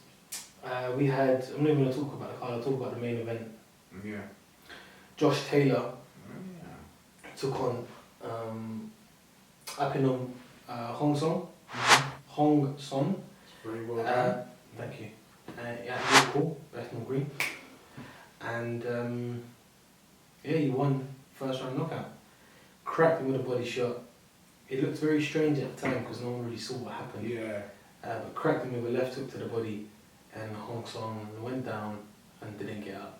We had, I'm not even going to talk about the card, I'll talk about the main event. Yeah. Josh Taylor took on Apinum Khongsong. Khongsong. Very well done. Thank you. Yeah, Liverpool, Bethnal Green. And yeah, he won first round knockout. Cracked him with a body shot. It looked very strange at the time because no one really saw what happened. Yeah. But cracked him with a left hook to the body, and Khongsong went down and didn't get up.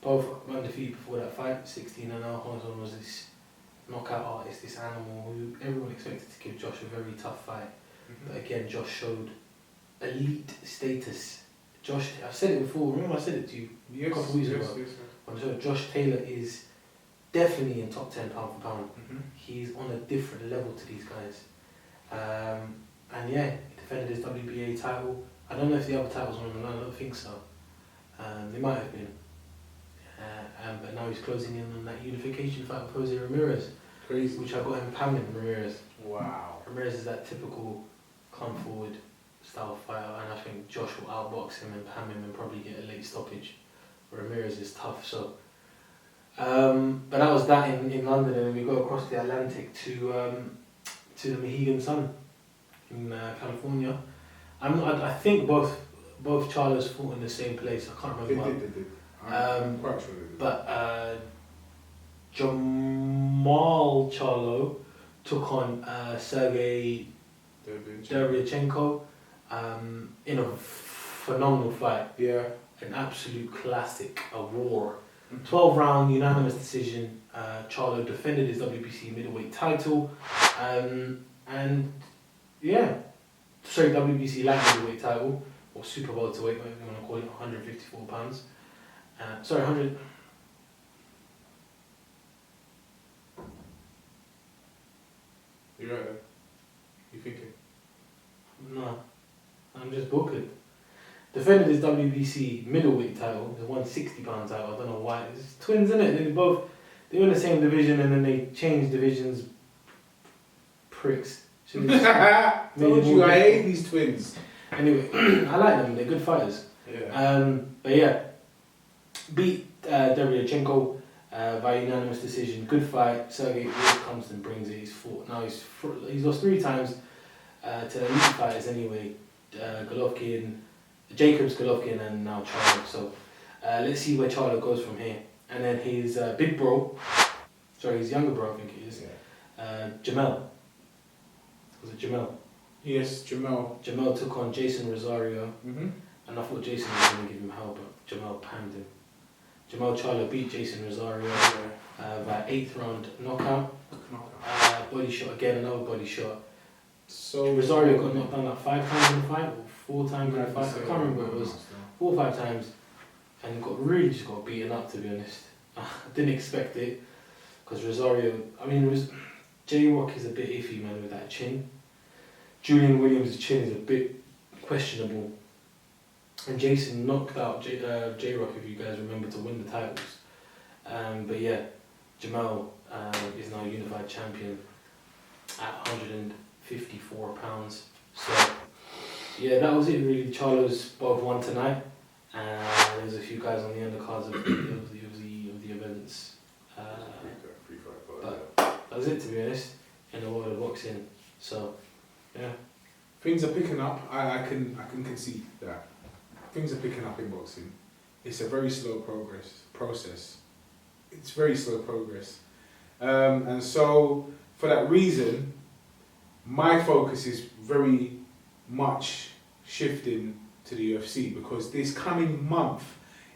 Both undefeated before that fight, 16-0. Khongsong was this knockout artist, this animal who everyone expected to give Josh a very tough fight. But again, Josh showed elite status. Josh, I've said it before, remember I said it to you a couple of weeks ago. On the show, Josh Taylor is definitely in top 10 pound for pound. He's on a different level to these guys. And yeah, he defended his WBA title. I don't know if the other titles were on the line, I don't think so. They might have been. But now he's closing in on that unification fight with Jose Ramirez. Crazy. Which I got him pounding Ramirez. Wow. Ramirez is that typical come forward style fighter, and I think Josh will outbox him and pam him and probably get a late stoppage. Ramirez is tough, so. But that was that in London, and then we go across the Atlantic to the Mohegan Sun in California. I think both Charlos fought in the same place. I can't remember. They did. I'm quite sure they did. But Jermall Charlo took on Sergiy Derevyanchenko in a phenomenal fight. Yeah. An absolute classic, a war. 12-round unanimous decision. Charlo defended his WBC middleweight title, and yeah, sorry, WBC light middleweight title, or super welterweight, whatever you want to call it, 154 pounds. Sorry, 100. You right there? You thinking? No, I'm just booking. Defended his WBC middleweight title, the 160 pound title. I don't know why. It's twins, isn't it? They were in the same division and then they changed divisions. Pricks. Told you I hate these twins. Anyway, I like them. They're good fighters. Yeah. But yeah, beat Derevyanchenko by unanimous decision. Good fight. Sergiy comes and brings it. He's fought. Now he's lost 3 times to elite fighters anyway. Golovkin, Jacobs, Golovkin, and now Charlo. So let's see where Charlo goes from here. And then his big bro, sorry, his younger bro, I think it is, Jermell. Was it Jermell? Yes, Jermell. Jermell took on Jeison Rosario, Mm-hmm. and I thought Jeison was going to give him help, but Jermell panned him. Jermell Charlo beat Jeison Rosario by 8th round knockout. Body shot again, another body shot. So Rosario got knocked down like 5 times in the fight, or 4 times in the fight. I can't remember what it was. 4 or 5 times, and just got beaten up, to be honest. I didn't expect it, because Rosario, I mean, J-Rock is a bit iffy, man, with that chin. Julian Williams' chin is a bit questionable. And Jeison knocked out J-Rock, if you guys remember, to win the titles. But yeah, Jermell is now unified champion at 154 pounds. So yeah, that was it really. Charlo's both won tonight. There's a few guys on the undercards of the events. But that was it, to be honest, in the world of boxing. So yeah. Things are picking up. I can concede that. Things are picking up in boxing. It's a very slow process. It's very slow progress. And so, for that reason, my focus is very much shifting to the UFC, because this coming month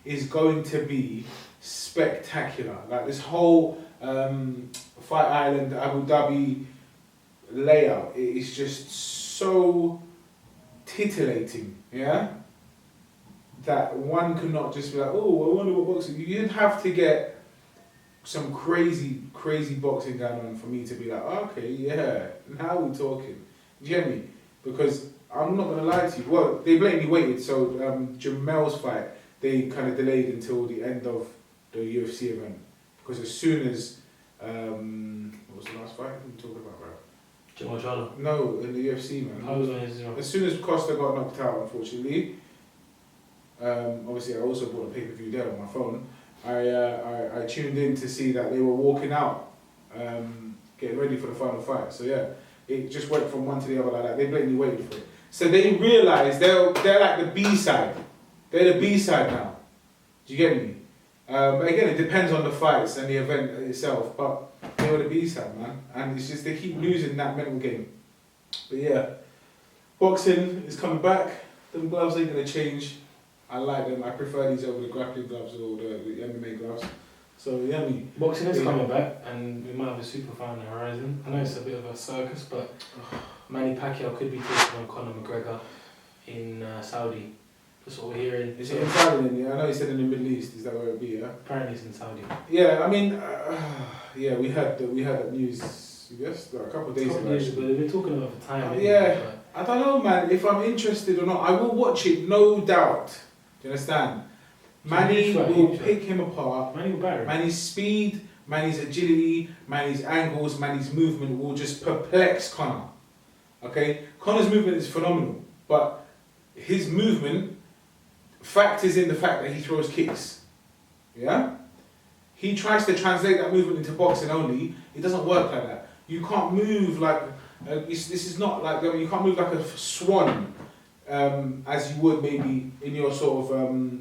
is going to be spectacular. Like this whole Fight Island, Abu Dhabi layout, it is just so titillating, yeah? That one could not just be like, oh, I wonder what boxing. You'd have to get some crazy boxing going on for me to be like, okay, yeah, now we're talking. Do you get me? Because I'm not going to lie to you. Well, they blatantly waited, so Jermell's fight, they kind of delayed until the end of the UFC event. Because as soon as, what was the last fight we talking about, bro? Jermall Charlo. No, in the UFC, man. As soon as Costa got knocked out, unfortunately, obviously I also bought a pay-per-view there on my phone. I tuned in to see that they were walking out, getting ready for the final fight. So yeah, it just went from one to the other like that. They blatantly waited for it. So they realised they're like the B-side. They're the B-side now. Do you get me? But again, it depends on the fights and the event itself. But they were the B-side, man. And it's just they keep losing that mental game. But yeah, boxing is coming back. Them gloves ain't gonna change. I like them. I prefer these over the grappling gloves or the MMA gloves. So yeah, boxing is coming back, and we might have a super fight on the horizon. I know it's a bit of a circus, but Manny Pacquiao could be taking on Conor McGregor in Saudi. That's what we're hearing. Is it in Saudi then? Yeah, I know he said in the Middle East. Is that where it would be? Yeah. Apparently, it's in Saudi. Yeah, I mean, yeah, we had that news. Yes, like a couple of days ago. They've been talking about it for time. Yeah, I don't know, man. If I'm interested or not, I will watch it, no doubt. Do you understand? Manny will pick him apart. Manny will batter him. Manny's speed, Manny's agility, Manny's angles, Manny's movement will just perplex Conor. Okay? Conor's movement is phenomenal, but his movement factors in the fact that he throws kicks. Yeah? He tries to translate that movement into boxing only. It doesn't work like that. You can't move like, this is not like, you can't move like a swan as you would maybe in your sort of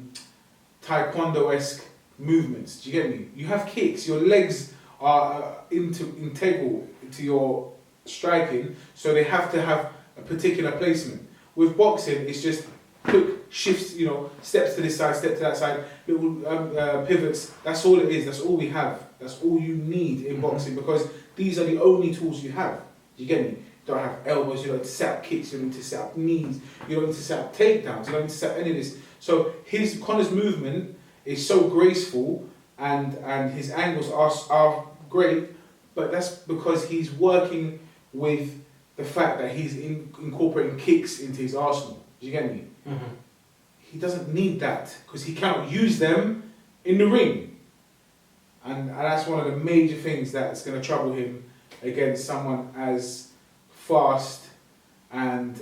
taekwondo-esque movements. Do you get me? You have kicks. Your legs are integral to your striking, so they have to have a particular placement. With boxing, it's just hook, shifts, steps to this side, step to that side, little pivots. That's all it is. That's all we have. That's all you need in boxing, because these are the only tools you have. You get me? You don't have elbows, you don't need to set up kicks, you don't need to set up knees, you don't need to set up takedowns, you don't need to set up any of this. So Connor's movement is so graceful and his angles are great, but that's because he's working with the fact that he's incorporating kicks into his arsenal. Do you get me? Mm-hmm. He doesn't need that because he cannot use them in the ring. And that's one of the major things that's going to trouble him against someone as fast and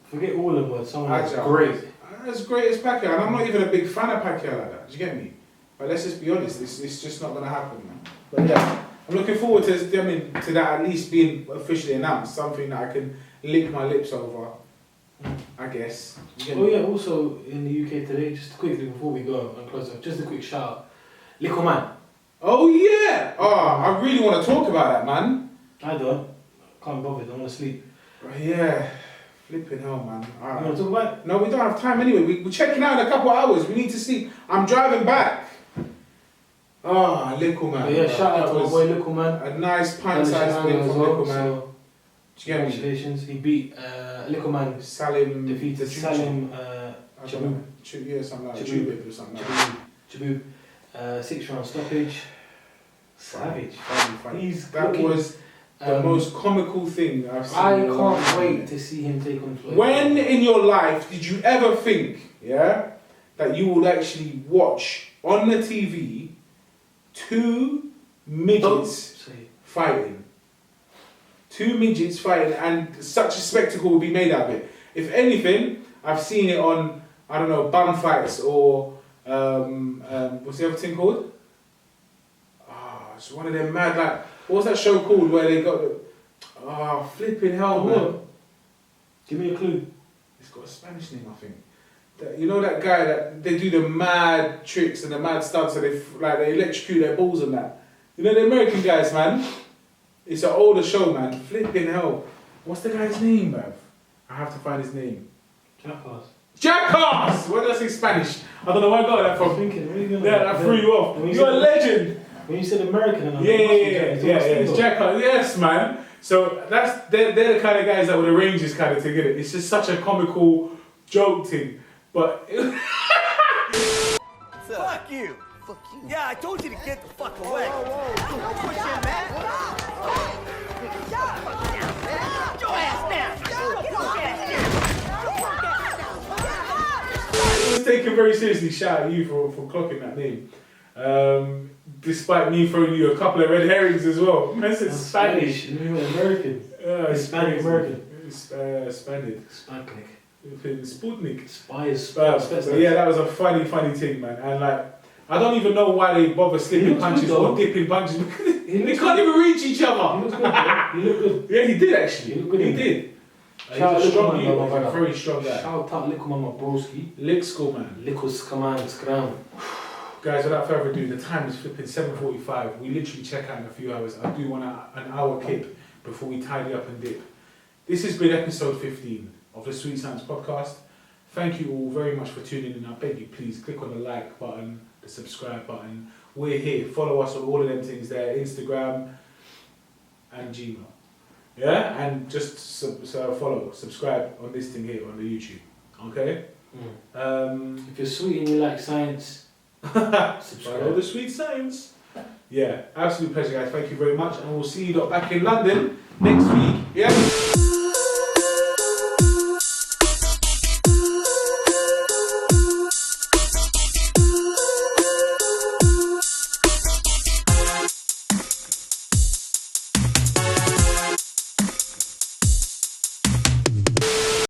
forget all of it. Someone that's agile. great. As great as Pacquiao, and I'm not even a big fan of Pacquiao like that. Do you get me? But let's just be honest, it's just not going to happen, man. But yeah, I'm looking forward to that at least being officially announced, something that I can lick my lips over, I guess. Oh yeah, also in the UK today, just quickly before we go and close up, just a quick shout out. Likkle Man. Oh yeah! Oh, I really want to talk about that, man. I don't. Can't bother, don't want to sleep. Yeah, flipping hell, man. You want to talk about it? No, we don't have time anyway. We're checking out in a couple of hours. We need to sleep. I'm driving back. Oh, Likkle Man. But yeah, shout out to my boy Likkle Man. A nice pint-sized win from Likkle Man. So, congratulations. He beat Likkle Man. Salim Defeated Salim Chabub. Yeah, something like that. Chubib or something like that. Chabub. 6-round stoppage. Savage. That was the most comical thing I've seen. I can't wait to see him take on Floyd. When in your life did you ever think, that you would actually watch on the TV two midgets fighting? Two midgets fighting, and such a spectacle would be made out of it. If anything, I've seen it on, I don't know, bum fights or what's the other thing called? It's one of them mad, like, what was that show called where they got the, flipping hell, man. Give me a clue. It's got a Spanish name, I think. You know that guy that they do the mad tricks and the mad stunts, so they electrocute their balls and that. You know the American guys, man. It's an older show, man. Flipping hell. What's the guy's name, bruv? I have to find his name. Jackass! Why did I say Spanish? I don't know where I got that from. I threw you off. You're a legend. When you said American, and yeah, it's Jackass. Yes, man. So they're the kind of guys that would arrange this kind of thing, innit? It's just such a comical joke thing, but. Fuck you. Fuck you. Yeah, I told you to get the fuck away. Whoa. Don't push him, man. Get your ass down. Get your ass down. It was taken very seriously. Shout out to you for clocking that name. Despite me throwing you a couple of red herrings as well. This is Spanish. You're American. Hispanic American. Spanish. Sputnik. Spies. Yeah, that was a funny thing, man. And like, I don't even know why they bother slipping punches or dipping punches. They can't even reach each other. He looked good. Yeah, he did actually. He looked good. He did. Shout out strong Likkle you, Man, a very strong guy. Shout out Likkle Man, my broski. Likkle Man. Likkle Man, scram. Guys, without further ado, the time is flipping 7:45. We literally check out in a few hours. I do want an hour kip before we tidy up and dip. This has been episode 15 of the Sweet Science Podcast. Thank you all very much for tuning in. I beg you, please click on the like button, the subscribe button. We're here. Follow us on all of them things there, Instagram and Gmail. Yeah? And just subscribe on this thing here on the YouTube. Okay? If you're sweet and you like science, follow the Sweet Science. Yeah, absolute pleasure, guys. Thank you very much. And we'll see you back in London next week. Yeah?